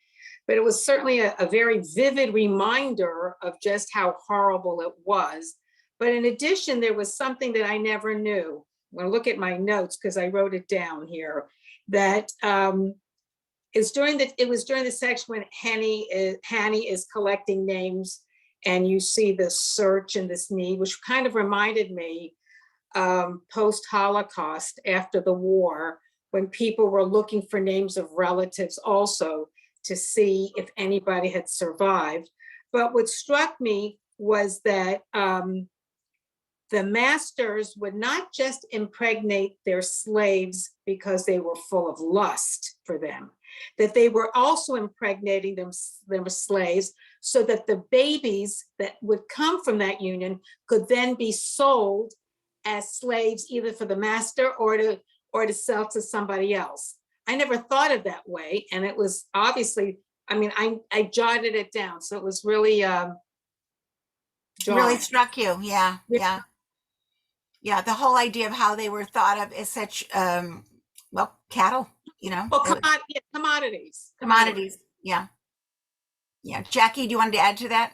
But it was certainly a very vivid reminder of just how horrible it was. But in addition, there was something that I never knew. I'm going to look at my notes because I wrote it down here. That it was during the section when Hanny is collecting names, and you see this search and this need, which kind of reminded me post-Holocaust, after the war, when people were looking for names of relatives also, to see if anybody had survived. But what struck me was that the masters would not just impregnate their slaves because they were full of lust for them, that they were also impregnating their slaves so that the babies that would come from that union could then be sold as slaves, either for the master or to sell to somebody else. I never thought of that way. And it was obviously, I jotted it down. So it was really, really struck you. Yeah. The whole idea of how they were thought of as such, cattle, Well, commodities. Yeah. Jackie, do you want to add to that?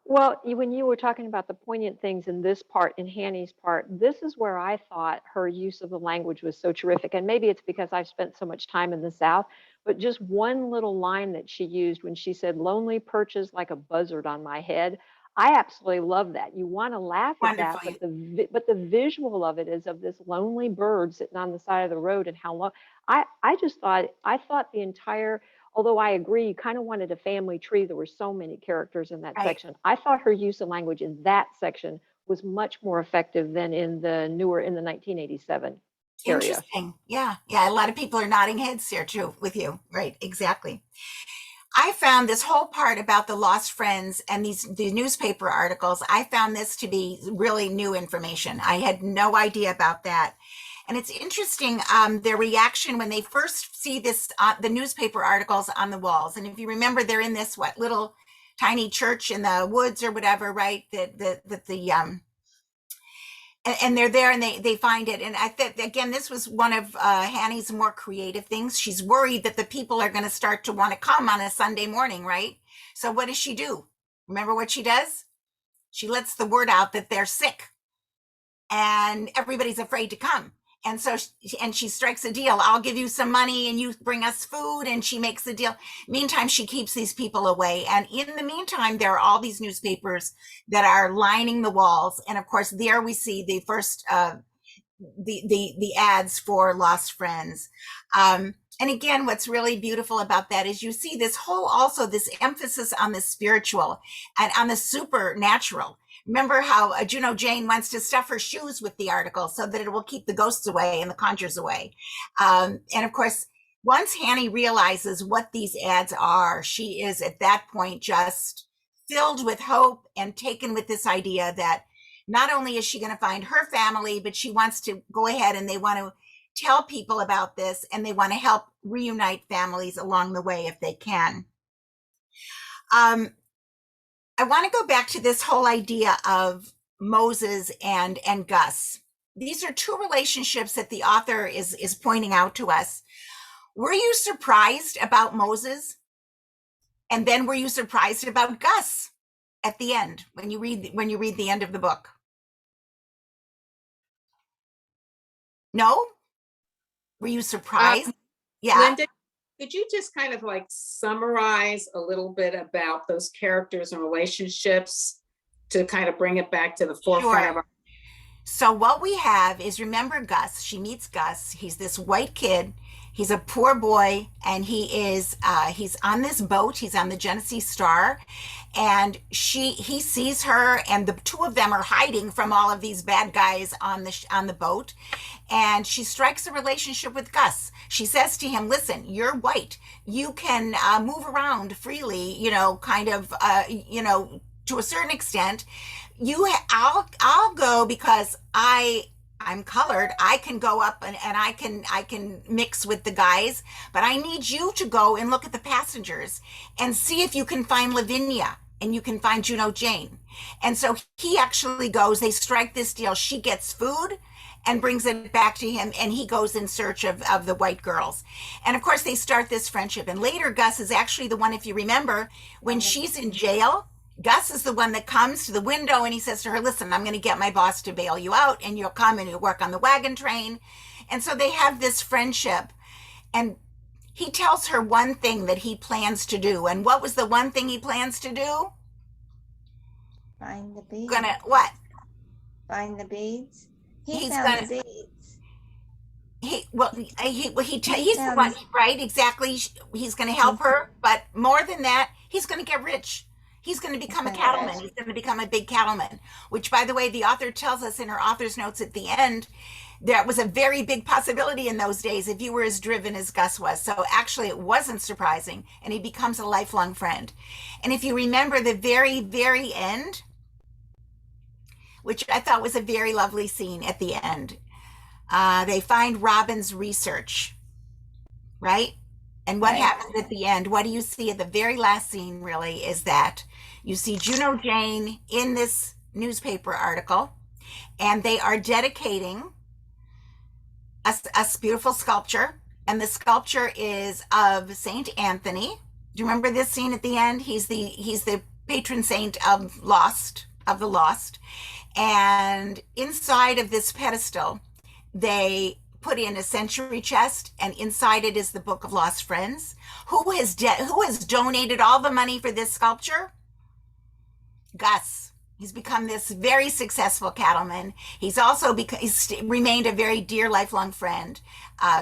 Well, when you were talking about the poignant things in this part, in Hanny's part, this is where I thought her use of the language was so terrific. And maybe it's because I've spent so much time in the South, but just one little line that she used when she said, "Lonely perches like a buzzard on my head." I absolutely love that. You want to laugh at that, Wonderful. but the visual of it is of this lonely bird sitting on the side of the road, and how long. I thought the entire, although I agree, you kind of wanted a family tree. There were so many characters in that Right. section. I thought her use of language in that section was much more effective than in the 1987 area. Interesting. Yeah. Yeah. A lot of people are nodding heads here too with you. Right. Exactly. I found this whole part about the lost friends and the newspaper articles. I found this to be really new information. I had no idea about that. And it's interesting, their reaction when they first see this, the newspaper articles on the walls. And if you remember, they're in this, little tiny church in the woods or whatever, right? And they're there and they find it. And I think, again, this was one of Hanny's more creative things. She's worried that the people are going to start to want to come on a Sunday morning, right? So what does she do? Remember what she does? She lets the word out that they're sick and everybody's afraid to come. And so, she strikes a deal. I'll give you some money and you bring us food, and she makes the deal. Meantime, she keeps these people away. And in the meantime, there are all these newspapers that are lining the walls. And of course, there we see the first, the ads for Lost Friends. And again, what's really beautiful about that is you see this emphasis on the spiritual and on the supernatural. Remember how Juno Jane wants to stuff her shoes with the article so that it will keep the ghosts away and the conjures away. And of course, once Hanny realizes what these ads are, she is at that point just filled with hope and taken with this idea that not only is she going to find her family, but she wants to go ahead and they want to tell people about this, and they want to help reunite families along the way if they can. I want to go back to this whole idea of Moses and Gus. These are two relationships that the author is pointing out to us. Were you surprised about Moses? And then were you surprised about Gus at the end when you read the end of the book? No? Were you surprised? Yeah. Lynda, could you just kind of summarize a little bit about those characters and relationships to kind of bring it back to the forefront of our. So what we have is, remember Gus, she meets Gus. He's this white kid. He's a poor boy, and he's on this boat. He's on the Genesee Star, and he sees her, and the two of them are hiding from all of these bad guys on the boat. And she strikes a relationship with Gus. She says to him, listen, you're white. You can move around freely, to a certain extent. I'll go because I'm colored. I can go up and I can mix with the guys, but I need you to go and look at the passengers and see if you can find Lavinia and you can find Juno Jane. And so he actually goes, they strike this deal. She gets food and brings it back to him, and he goes in search of the white girls. And of course, they start this friendship. And later, Gus is actually the one, if you remember, when she's in jail, Gus is the one that comes to the window and he says to her, listen, I'm going to get my boss to bail you out, and you'll come and you'll work on the wagon train. And so they have this friendship. And he tells her one thing that he plans to do. And what was the one thing he plans to do? Find the beads. What? Find the beads. He's found gonna, the beads. He's the one, right? Exactly. He's going to help her. But more than that, he's going to get rich. He's going to become a cattleman. He's going to become a big cattleman, which, by the way, the author tells us in her author's notes at the end, that was a very big possibility in those days if you were as driven as Gus was. So actually, it wasn't surprising, and he becomes a lifelong friend. And if you remember the very, very end, which I thought was a very lovely scene at the end, they find Robin's research, right? And what happens at the end? What do you see at the very last scene, really, is that you see Juno Jane in this newspaper article, and they are dedicating a beautiful sculpture. And the sculpture is of Saint Anthony. Do you remember this scene at the end? He's the patron saint of the lost. And inside of this pedestal, they put in a century chest, and inside it is the Book of Lost Friends. Who has donated all the money for this sculpture? Gus. He's become this very successful cattleman. He's also he's remained a very dear, lifelong friend.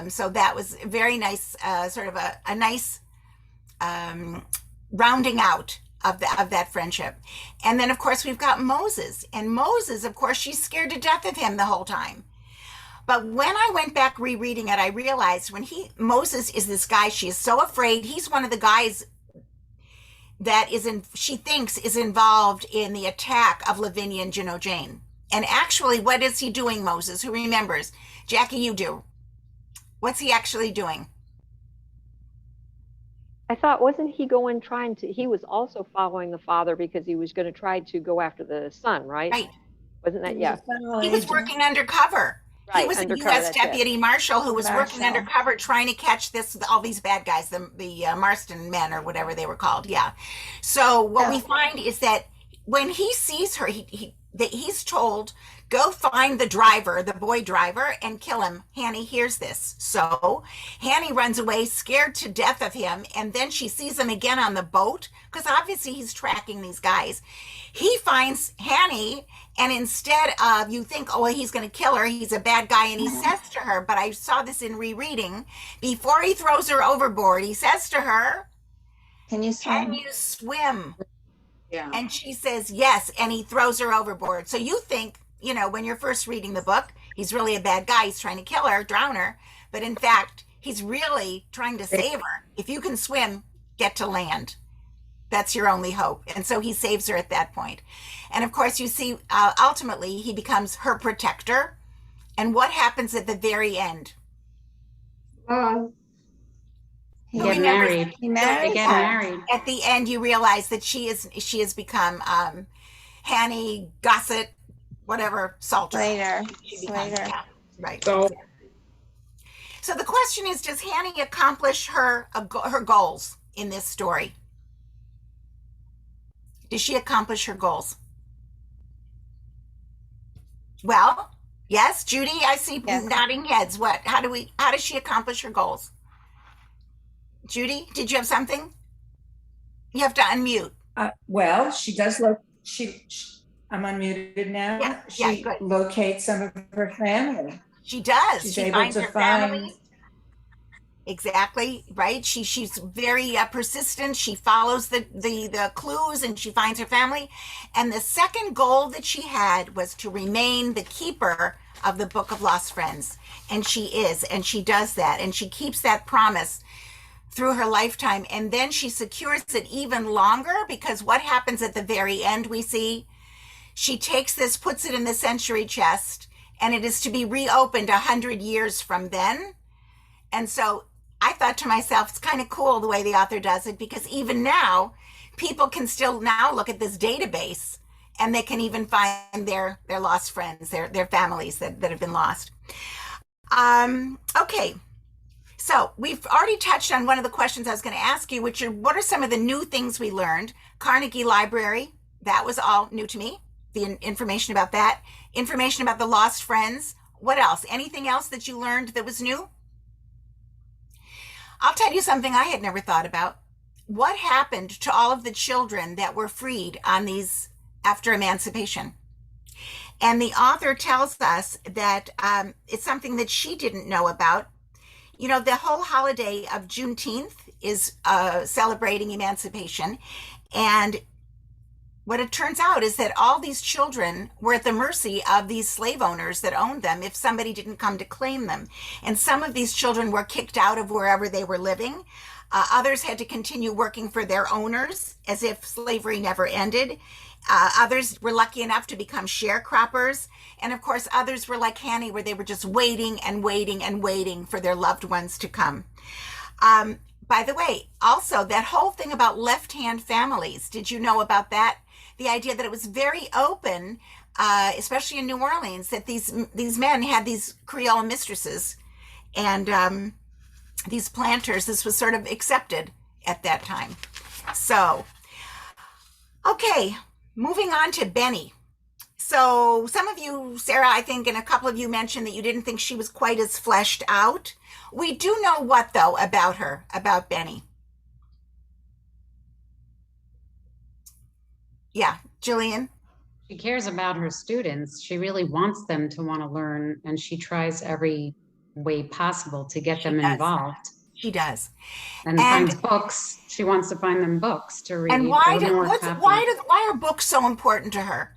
So that was very nice, sort of a nice rounding out of that friendship. And then, of course, we've got Moses. And Moses, of course, she's scared to death of him the whole time. But when I went back rereading it, I realized Moses is this guy, she is so afraid. He's one of the guys that she thinks is involved in the attack of Lavinia and Juno Jane. And actually, what is he doing, Moses? Who remembers? Jackie, you do. What's he actually doing? I thought, wasn't he he was also following the father because he was going to try to go after the son, right? Right. Wasn't that, yeah. He was working undercover. Right, he was undercover, a U.S. that's deputy marshal who was working Marshal. undercover trying to catch all these bad guys, the Marston men or whatever they were called. Yeah. So what we find is that when he sees her, he's told, go find the boy driver, and kill him. Hanny hears this. So Hanny runs away, scared to death of him. And then she sees him again on the boat, because obviously he's tracking these guys. He finds Hanny, and instead of, you think, oh, he's going to kill her, he's a bad guy, and he says to her, but I saw this in rereading, before he throws her overboard, he says to her, Can you can swim? you swim? Yeah. And she says yes, and he throws her overboard. So you think, when you're first reading the book, he's really a bad guy, he's trying to kill her, drown her, but in fact, he's really trying to save her. If you can swim, get to land. That's your only hope. And so he saves her at that point. And of course, you see, ultimately, he becomes her protector. And what happens at the very end? He Get remembers- married. He They married get her. married. At the end, you realize that she has become Hanny Gossett, whatever, Salter. Slater. She becomes, Slater. yeah, right. So So the question is, does Hanny accomplish her goals in this story? Does she accomplish her goals? Well, yes, Judy, I see Yes. nodding heads. What? How does she accomplish her goals? Judy, did you have something? You have to unmute. well, she does look, I'm unmuted now. Yeah, She good. locates some of her family. She does. She's She able finds to her family. find, Exactly, right? She's very persistent. She follows the clues, and she finds her family. And the second goal that she had was to remain the keeper of the Book of Lost Friends. And she is, and she does that, and she keeps that promise through her lifetime. And then she secures it even longer, because what happens at the very end, we see, she takes this, puts it in the century chest, and it is to be reopened 100 years from then. And so I thought to myself, it's kind of cool the way the author does it, because even now, people can still now look at this database, and they can even find their lost friends, their families that have been lost. Okay, so we've already touched on one of the questions I was going to ask you, which are, what are some of the new things we learned? Carnegie Library, that was all new to me, the information about that, information about the lost friends. What else? Anything else that you learned that was new? I'll tell you something I had never thought about. What happened to all of the children that were freed on these after emancipation? And the author tells us that it's something that she didn't know about. The whole holiday of Juneteenth is celebrating emancipation. And what it turns out is that all these children were at the mercy of these slave owners that owned them if somebody didn't come to claim them. And some of these children were kicked out of wherever they were living. Others had to continue working for their owners as if slavery never ended. Others were lucky enough to become sharecroppers. And of course, others were like Hanny, where they were just waiting and waiting and waiting for their loved ones to come. By the way, also that whole thing about left-hand families, did you know about that? The idea that it was very open, especially in New Orleans, that these men had these Creole mistresses, and these planters, this was sort of accepted at that time. So, okay, moving on to Benny. So some of you, Sarah, I think, and a couple of you mentioned that you didn't think she was quite as fleshed out. We do know what, though, about her, about Benny. Yeah, Jillian? She cares about her students. She really wants them to want to learn, and she tries every way possible to get She them does. involved. She does. And finds books. She wants to find them books to read. And or more copies. why are books so important to her?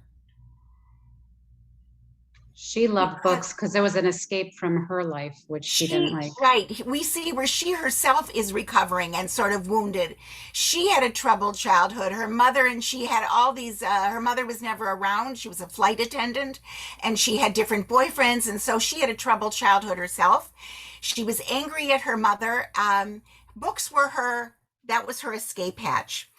She loved books because there was an escape from her life, which she didn't like. Right. We see where she herself is recovering and sort of wounded. She had a troubled childhood. Her mother and she had all these, her mother was never around. She was a flight attendant and she had different boyfriends. And so she had a troubled childhood herself. She was angry at her mother. Books were that was her escape hatch.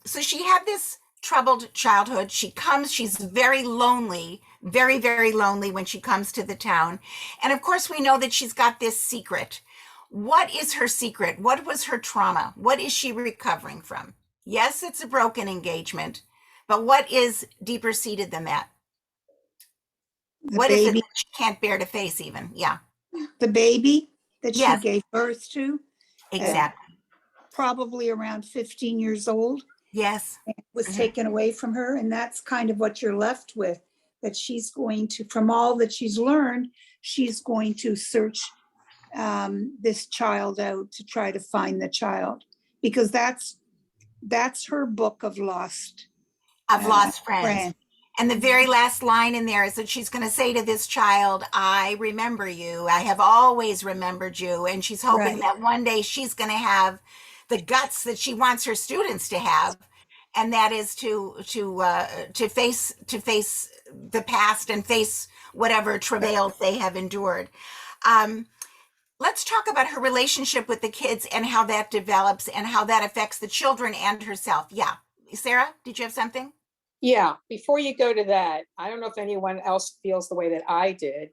So she had this troubled childhood. She's very lonely, very, very lonely when she comes to the town. And of course, we know that she's got this secret. What is her secret? What was her trauma? What is she recovering from? Yes, it's a broken engagement, but what is deeper seated than that? What is it that she can't bear to face even? Yeah. The baby that Yes. she gave birth to. Exactly. Probably around 15 years old. Yes. Was taken away from her. And that's kind of what you're left with, that she's going to, from all that she's learned, she's going to search this child out to try to find the child, because that's her book of lost friends. And the very last line in there is that she's going to say to this child, I remember you. I have always remembered you. And she's hoping that one day she's going to have the guts that she wants her students to have, and that is to face the past and face whatever travails they have endured. Let's talk about her relationship with the kids and how that develops and how that affects the children and herself. Yeah, Sarah, did you have something? Yeah, before you go to that, I don't know if anyone else feels the way that I did.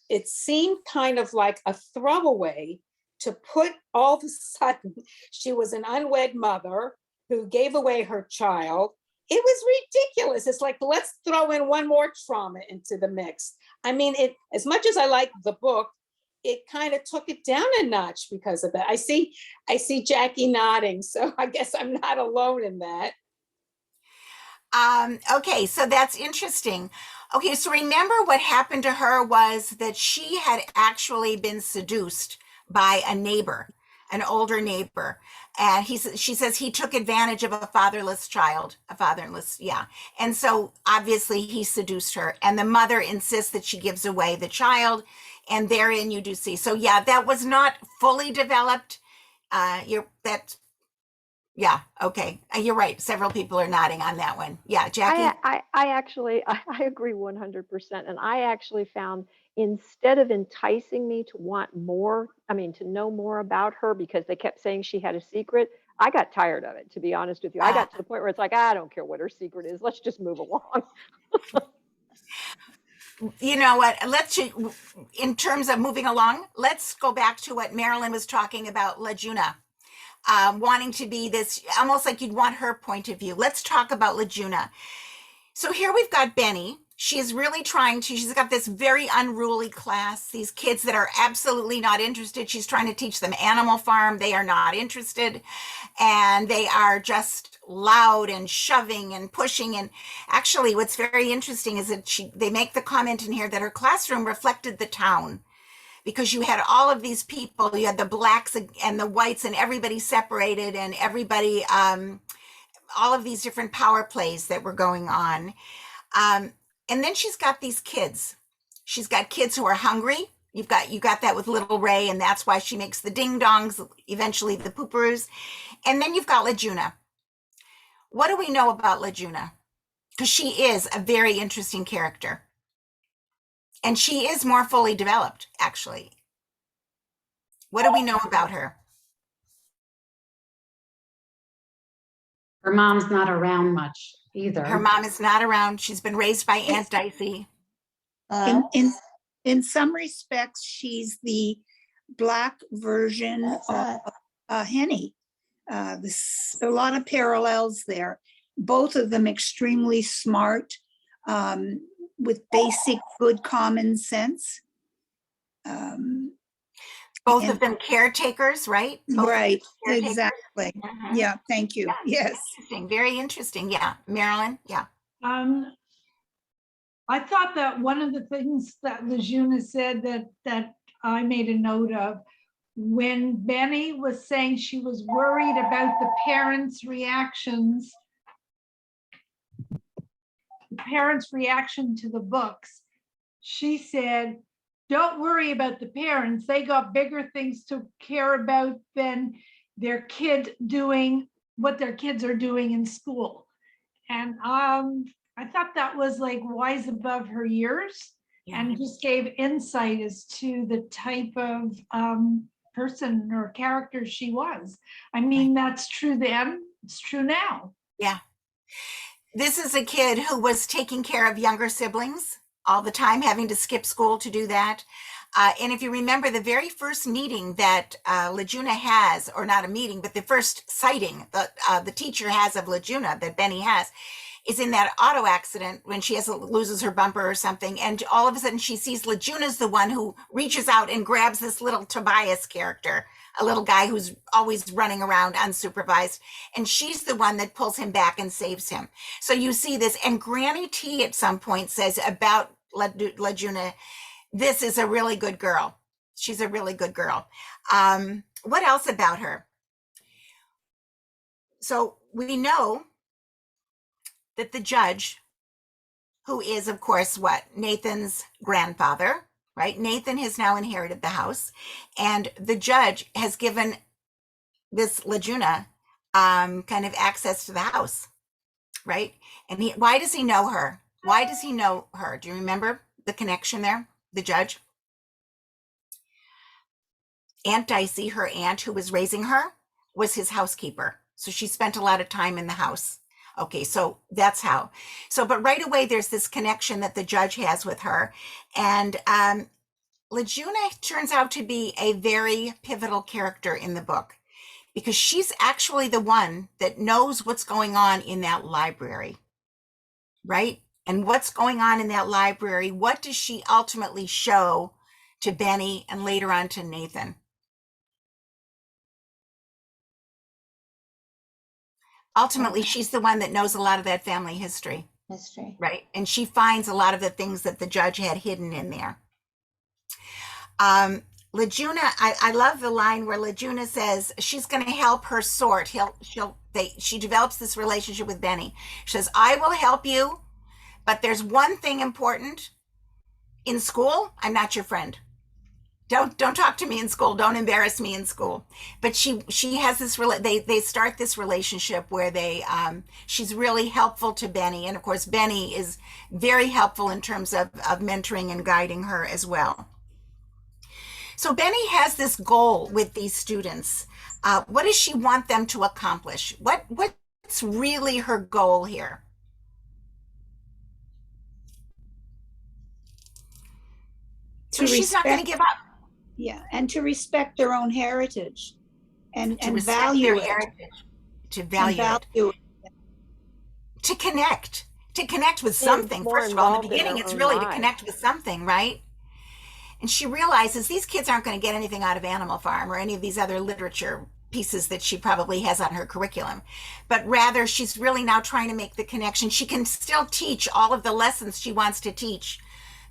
It seemed kind of like a throwaway to put all of a sudden, she was an unwed mother who gave away her child. It was ridiculous. It's like, let's throw in one more trauma into the mix. I mean, as much as I like the book, it kind of took it down a notch because of that. I see Jackie nodding, so I guess I'm not alone in that. Okay, so that's interesting. Okay, so remember what happened to her was that she had actually been seduced by a neighbor, an older neighbor. And she says he took advantage of a fatherless child, yeah. And so obviously he seduced her, and the mother insists that she gives away the child. And therein you do see. So yeah, that was not fully developed. Yeah, okay. You're right. Several people are nodding on that one. Yeah, Jackie? I actually agree 100%. And I actually found, instead of enticing me to want more, to know more about her because they kept saying she had a secret, I got tired of it, to be honest with you. I got to the point where it's like, I don't care what her secret is. Let's just move along. You know what, in terms of moving along, let's go back to what Marilyn was talking about, LaJuna. Wanting to be this, almost like you'd want her point of view. Let's talk about LaJuna. So here we've got Benny. She's really she's got this very unruly class, these kids that are absolutely not interested. She's trying to teach them Animal Farm. They are not interested. And they are just loud and shoving and pushing. And actually what's very interesting is that they make the comment in here that her classroom reflected the town, because you had all of these people, you had the blacks and the whites and everybody separated, and everybody, all of these different power plays that were going on. And then she's got these kids. She's got kids who are hungry. You got that with Little Ray, and that's why she makes the ding dongs, eventually the pooperoos. And then you've got LaJuna. What do we know about LaJuna? Because she is a very interesting character. And she is more fully developed, actually. What do we know about her? Her mom's not around much either. Her mom is not around. She's been raised by Aunt Dicey. In some respects, she's the Black version of Henny. There's a lot of parallels there. Both of them extremely smart, with basic good common sense. Both And- of them caretakers, right? Both of them Right, caretakers. exactly. Mhm. Yeah, thank you. Yes. Interesting, very interesting. Yeah, Marilyn, yeah. I thought that one of the things that Lejeune said that I made a note of, when Benny was saying she was worried about the parents' reactions, the parents' reaction to the books, she said, don't worry about the parents. They got bigger things to care about than their kid doing what their kids are doing in school. And I thought that was like wise above her years, and just gave insight as to the type of person or character she was. I mean, that's true then, it's true now. Yeah. This is a kid who was taking care of younger siblings all the time, having to skip school to do that. And if you remember, the very first meeting that Lejuna has, or not a meeting, but the first sighting the teacher has of Lejuna, that Benny has, is in that auto accident when she loses her bumper or something. And all of a sudden she sees Lejuna's the one who reaches out and grabs this little Tobias character, a little guy who's always running around unsupervised. And she's the one that pulls him back and saves him. So you see this. And Granny T at some point says about Lejuna, this is a really good girl. She's a really good girl. What else about her? So we know that the judge, who is, of course, what? Nathan's grandfather, right? Nathan has now inherited the house. And the judge has given this Lejuna kind of access to the house, right? And why does he know her? Why does he know her? Do you remember the connection there? The judge? Aunt Dicey, her aunt who was raising her, was his housekeeper. So she spent a lot of time in the house. Okay, so that's how. So, but right away, there's this connection that the judge has with her. And Lejuna turns out to be a very pivotal character in the book, because she's actually the one that knows what's going on in that library, right? And what's going on in that library, what does she ultimately show to Benny and later on to Nathan? Ultimately, she's the one that knows a lot of that family history. Right. And she finds a lot of the things that the judge had hidden in there. Lejuna, I love the line where Lejuna says she's going to help her sort. She develops this relationship with Benny. She says, I will help you, but there's one thing important. In school, I'm not your friend. Don't talk to me in school. Don't embarrass me in school. But she has this, they start this relationship where she's really helpful to Benny. And of course, Benny is very helpful in terms of mentoring and guiding her as well. So Benny has this goal with these students. What does she want them to accomplish? What's really her goal here? So she's not going to give up. Yeah, and to respect their own heritage and value their heritage, to value it, to connect with something. First of all, in the beginning, it's really to connect with something, right? And she realizes these kids aren't going to get anything out of Animal Farm or any of these other literature pieces that she probably has on her curriculum, but rather she's really now trying to make the connection. She can still teach all of the lessons she wants to teach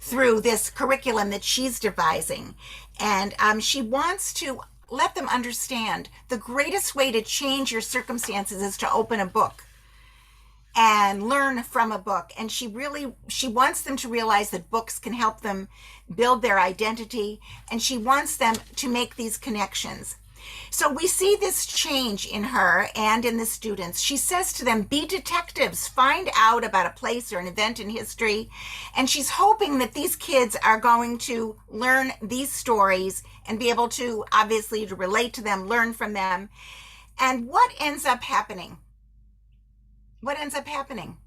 through this curriculum that she's devising. And she wants to let them understand the greatest way to change your circumstances is to open a book and learn from a book. And she wants them to realize that books can help them build their identity, and she wants them to make these connections. So we see this change in her and in the students. She says to them, be detectives, find out about a place or an event in history. And she's hoping that these kids are going to learn these stories and be able to, obviously, to relate to them, learn from them. And what ends up happening? What ends up happening?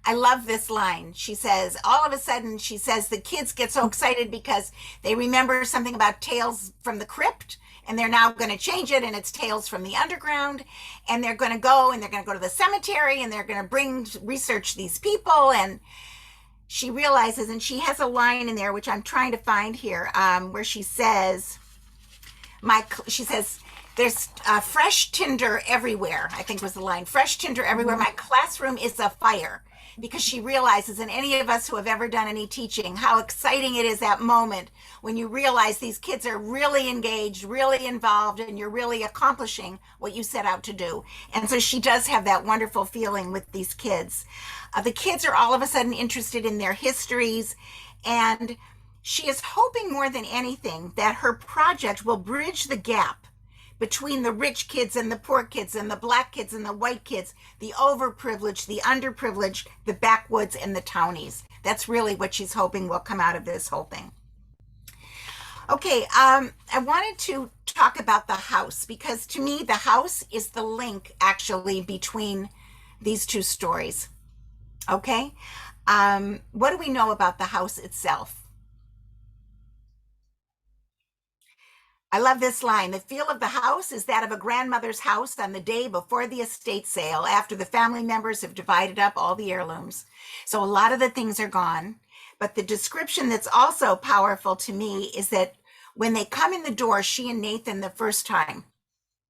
I love this line. She says, all of a sudden, she says, the kids get so excited because they remember something about Tales from the Crypt, and they're now going to change it, and it's Tales from the Underground, and they're going to go to the cemetery, and they're going to research these people. And she realizes, and she has a line in there, which I'm trying to find here, where she says, she says, there's fresh tinder everywhere, I think was the line. Fresh tinder everywhere. My classroom is afire. Because she realizes, and any of us who have ever done any teaching, how exciting it is that moment when you realize these kids are really engaged, really involved, and you're really accomplishing what you set out to do. And so she does have that wonderful feeling with these kids. The kids are all of a sudden interested in their histories, and she is hoping more than anything that her project will bridge the gap between the rich kids and the poor kids and the black kids and the white kids, the overprivileged, the underprivileged, the backwoods and the townies. That's really what she's hoping will come out of this whole thing. Okay, I wanted to talk about the house, because to me, the house is the link actually between these two stories. Okay, what do we know about the house itself? I love this line. The feel of the house is that of a grandmother's house on the day before the estate sale, after the family members have divided up all the heirlooms. So a lot of the things are gone. But the description that's also powerful to me is that when they come in the door, she and Nathan the first time,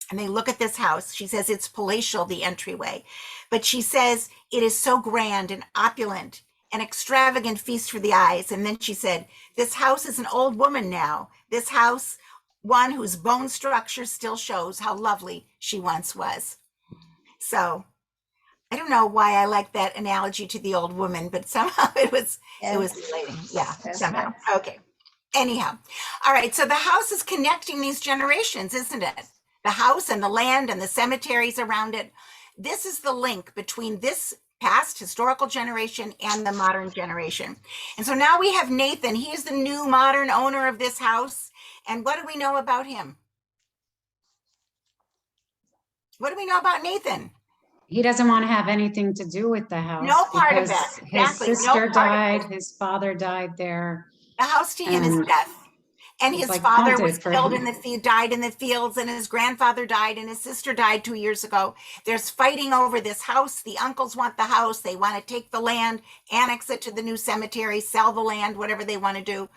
and they look at this house, she says it's palatial, the entryway. But she says it is so grand and opulent, an extravagant feast for the eyes. And then she said, this house is an old woman now. This house, one whose bone structure still shows how lovely she once was. So I don't know why I like that analogy to the old woman, but somehow it was relating. Yeah, That's somehow. nice. Okay. Anyhow. All right. So the house is connecting these generations, isn't it? The house and the land and the cemeteries around it. This is the link between this past historical generation and the modern generation. And so now we have Nathan. He is the new modern owner of this house. And what do we know about him? What do we know about Nathan? He doesn't want to have anything to do with the house. No part of because it. his Exactly. No sister part of died, it. his father died there. The house to him is And death. And it's his like father haunted was for killed him. died in the fields, and his grandfather died, and his sister died 2 years ago. There's fighting over this house. The uncles want the house. They want to take the land, annex it to the new cemetery, sell the land, whatever they want to do.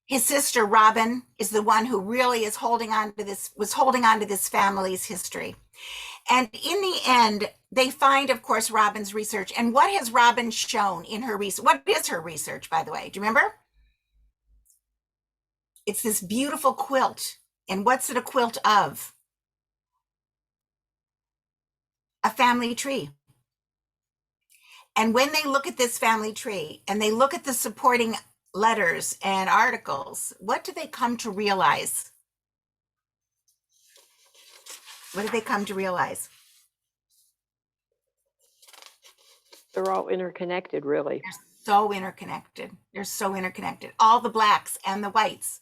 His sister, Robin, is the one who really is holding on to this family's history. And in the end, they find, of course, Robin's research. And what has Robin shown in her research? What is her research, by the way? Do you remember? It's this beautiful quilt. And what's it a quilt of? A family tree. And when they look at this family tree and they look at the supporting letters and articles, what do they come to realize? What do they come to realize? They're all interconnected, really. They're so interconnected. They're so interconnected. All the blacks and the whites.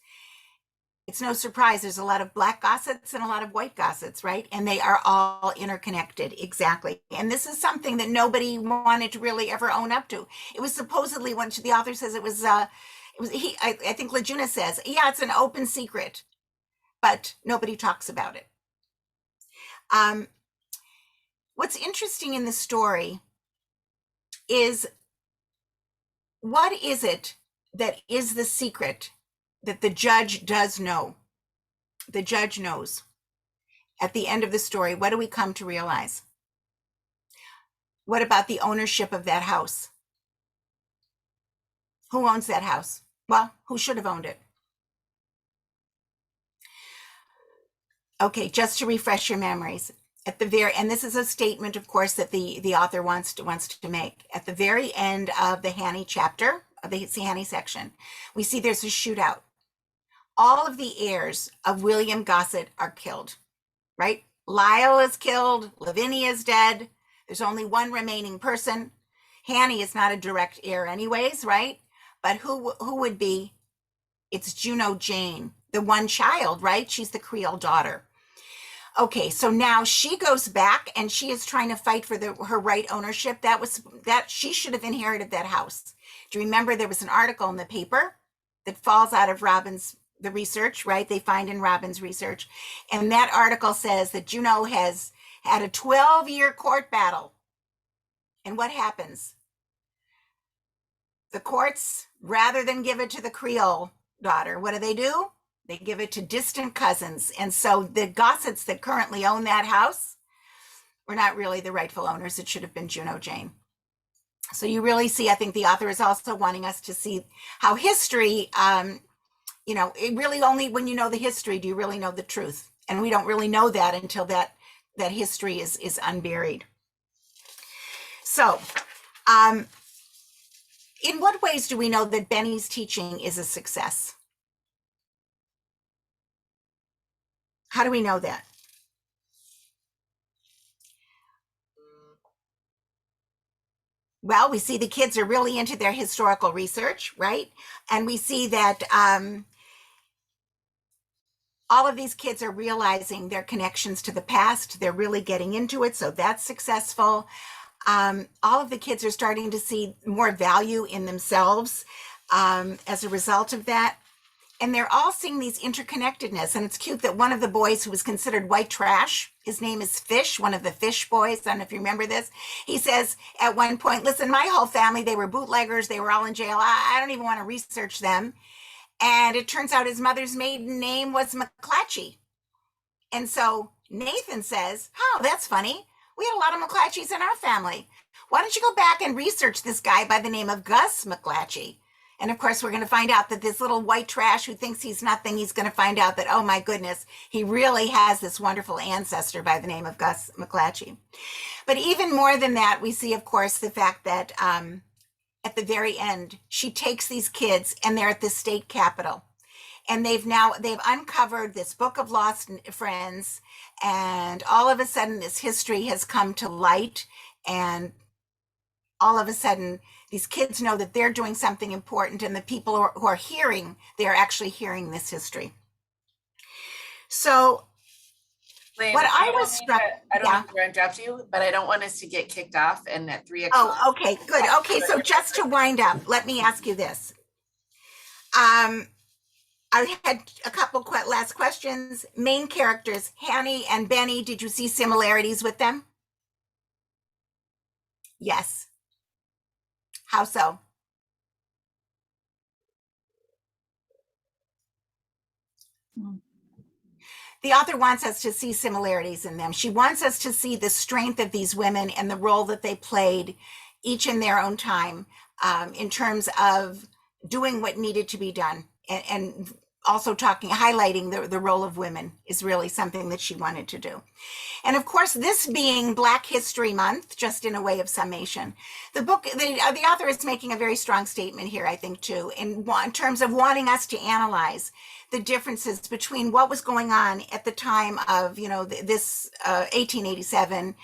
It's no surprise there's a lot of black gossets and a lot of white gossets, right? And they are all interconnected, exactly. And this is something that nobody wanted to really ever own up to. It was supposedly, when the author says I think Lajuna says, yeah, it's an open secret, but nobody talks about it. What's interesting in the story is, what is it that is the secret that the judge does know? The judge knows. At the end of the story, what do we come to realize? What about the ownership of that house? Who owns that house? Well, who should have owned it? Okay, just to refresh your memories, at the very, and this is a statement, of course, that the author wants to make. At the very end of the Hanny chapter, of the Hanny section, we see there's a shootout. All of the heirs of William Gossett are killed, right? Lyle is killed, Lavinia is dead. There's only one remaining person. Hanny is not a direct heir anyways, right? But who would be? It's Juno Jane, the one child, right? She's the Creole daughter. Okay, so now she goes back and she is trying to fight for her right ownership. That she should have inherited that house. Do you remember there was an article in the paper that falls out of the research, right? They find in Robin's research. And that article says that Juno has had a 12-year court battle. And what happens? the courts, rather than give it to the Creole daughter, what do? They give it to distant cousins. And so the Gossets that currently own that house were not really the rightful owners. It should have been Juno Jane. So you really see, I think the author is also wanting us to see how history, it really only when you know the history do you really know the truth. And we don't really know that until that history is unburied. So, in what ways do we know that Benny's teaching is a success? How do we know that? Well, we see the kids are really into their historical research, right? And we see that all of these kids are realizing their connections to the past. They're really getting into it, so that's successful. All of the kids are starting to see more value in themselves as a result of that. And they're all seeing these interconnectedness. And it's cute that one of the boys who was considered white trash, his name is Fish, one of the Fish boys. I don't know if you remember this. He says at one point, listen, my whole family, they were bootleggers. They were all in jail. I don't even want to research them. And it turns out his mother's maiden name was McClatchy. And so Nathan says, oh, that's funny. We had a lot of McClatchys in our family. Why don't you go back and research this guy by the name of Gus McClatchy? And of course, we're going to find out that this little white trash who thinks he's nothing, he's going to find out that, oh my goodness, he really has this wonderful ancestor by the name of Gus McClatchy. But even more than that, we see, of course, the fact that at the very end, she takes these kids and they're at the state capitol. And they've uncovered this book of lost friends. And all of a sudden, this history has come to light. And all of a sudden, these kids know that they're doing something important, and the people who are hearing, they're actually hearing this history. So Lynn, what I was struck, I don't want to interrupt you, but I don't want us to get kicked off and at 3 o'clock. Oh, okay, good. Okay, so just to wind up, let me ask you this. I had a couple last questions. Main characters, Hanny and Benny, did you see similarities with them? Yes. How so? The author wants us to see similarities in them. She wants us to see the strength of these women and the role that they played, each in their own time, in terms of doing what needed to be done, and also highlighting the role of women is really something that she wanted to do. And of course, this being Black History Month, just in a way of summation, the author is making a very strong statement here, I think, too, in terms of wanting us to analyze the differences between what was going on at the time of, this 1887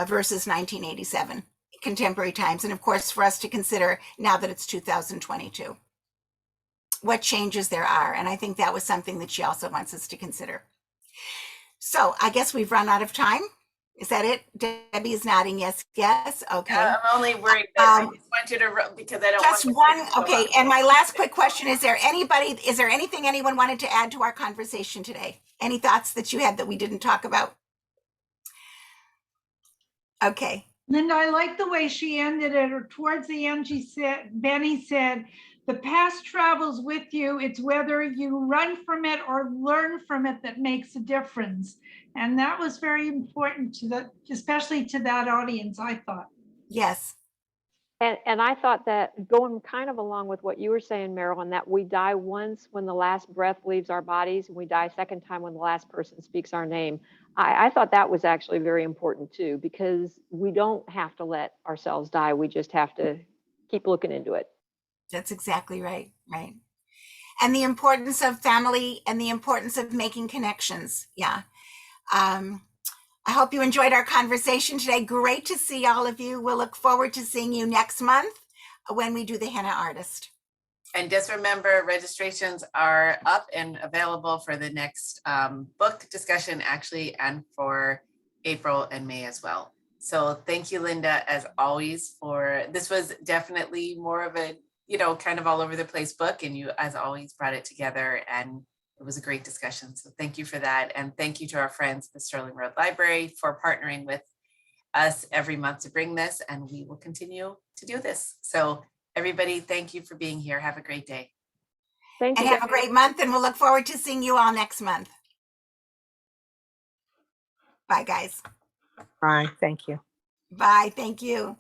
versus 1987, contemporary times. And of course, for us to consider now that it's 2022, what changes there are. And I think that was something that she also wants us to consider. So I guess we've run out of time. Is that it? Debbie is nodding yes, yes. Okay. I'm only worried that I just want you to, because I don't just want one. Okay. And my last quick question, is there anything anyone wanted to add to our conversation today? Any thoughts that you had that we didn't talk about? Okay. Lynda, I like the way she ended it, or towards the end, Benny said, the past travels with you. It's whether you run from it or learn from it that makes a difference. And that was very important especially to that audience, I thought. Yes. And I thought that, going kind of along with what you were saying, Marilyn, that we die once when the last breath leaves our bodies, and we die a second time when the last person speaks our name. I thought that was actually very important too, because we don't have to let ourselves die. We just have to keep looking into it. That's exactly right. Right. And the importance of family and the importance of making connections. Yeah. I hope you enjoyed our conversation today. Great to see all of you. We'll look forward to seeing you next month when we do the Henna Artist. And just remember, registrations are up and available for the next book discussion, actually, and for April and May as well. So thank you, Lynda, as always, this was definitely more of a, kind of all over the place book, and you, as always, brought it together, and it was a great discussion. So thank you for that. And thank you to our friends at the Stirling Road Library for partnering with us every month to bring this, and we will continue to do this. So Everybody, thank you for being here. Have a great day. Thank And you. have a great month, and we'll look forward to seeing you all next month. Bye, guys. Bye. Thank you. Bye. Thank you.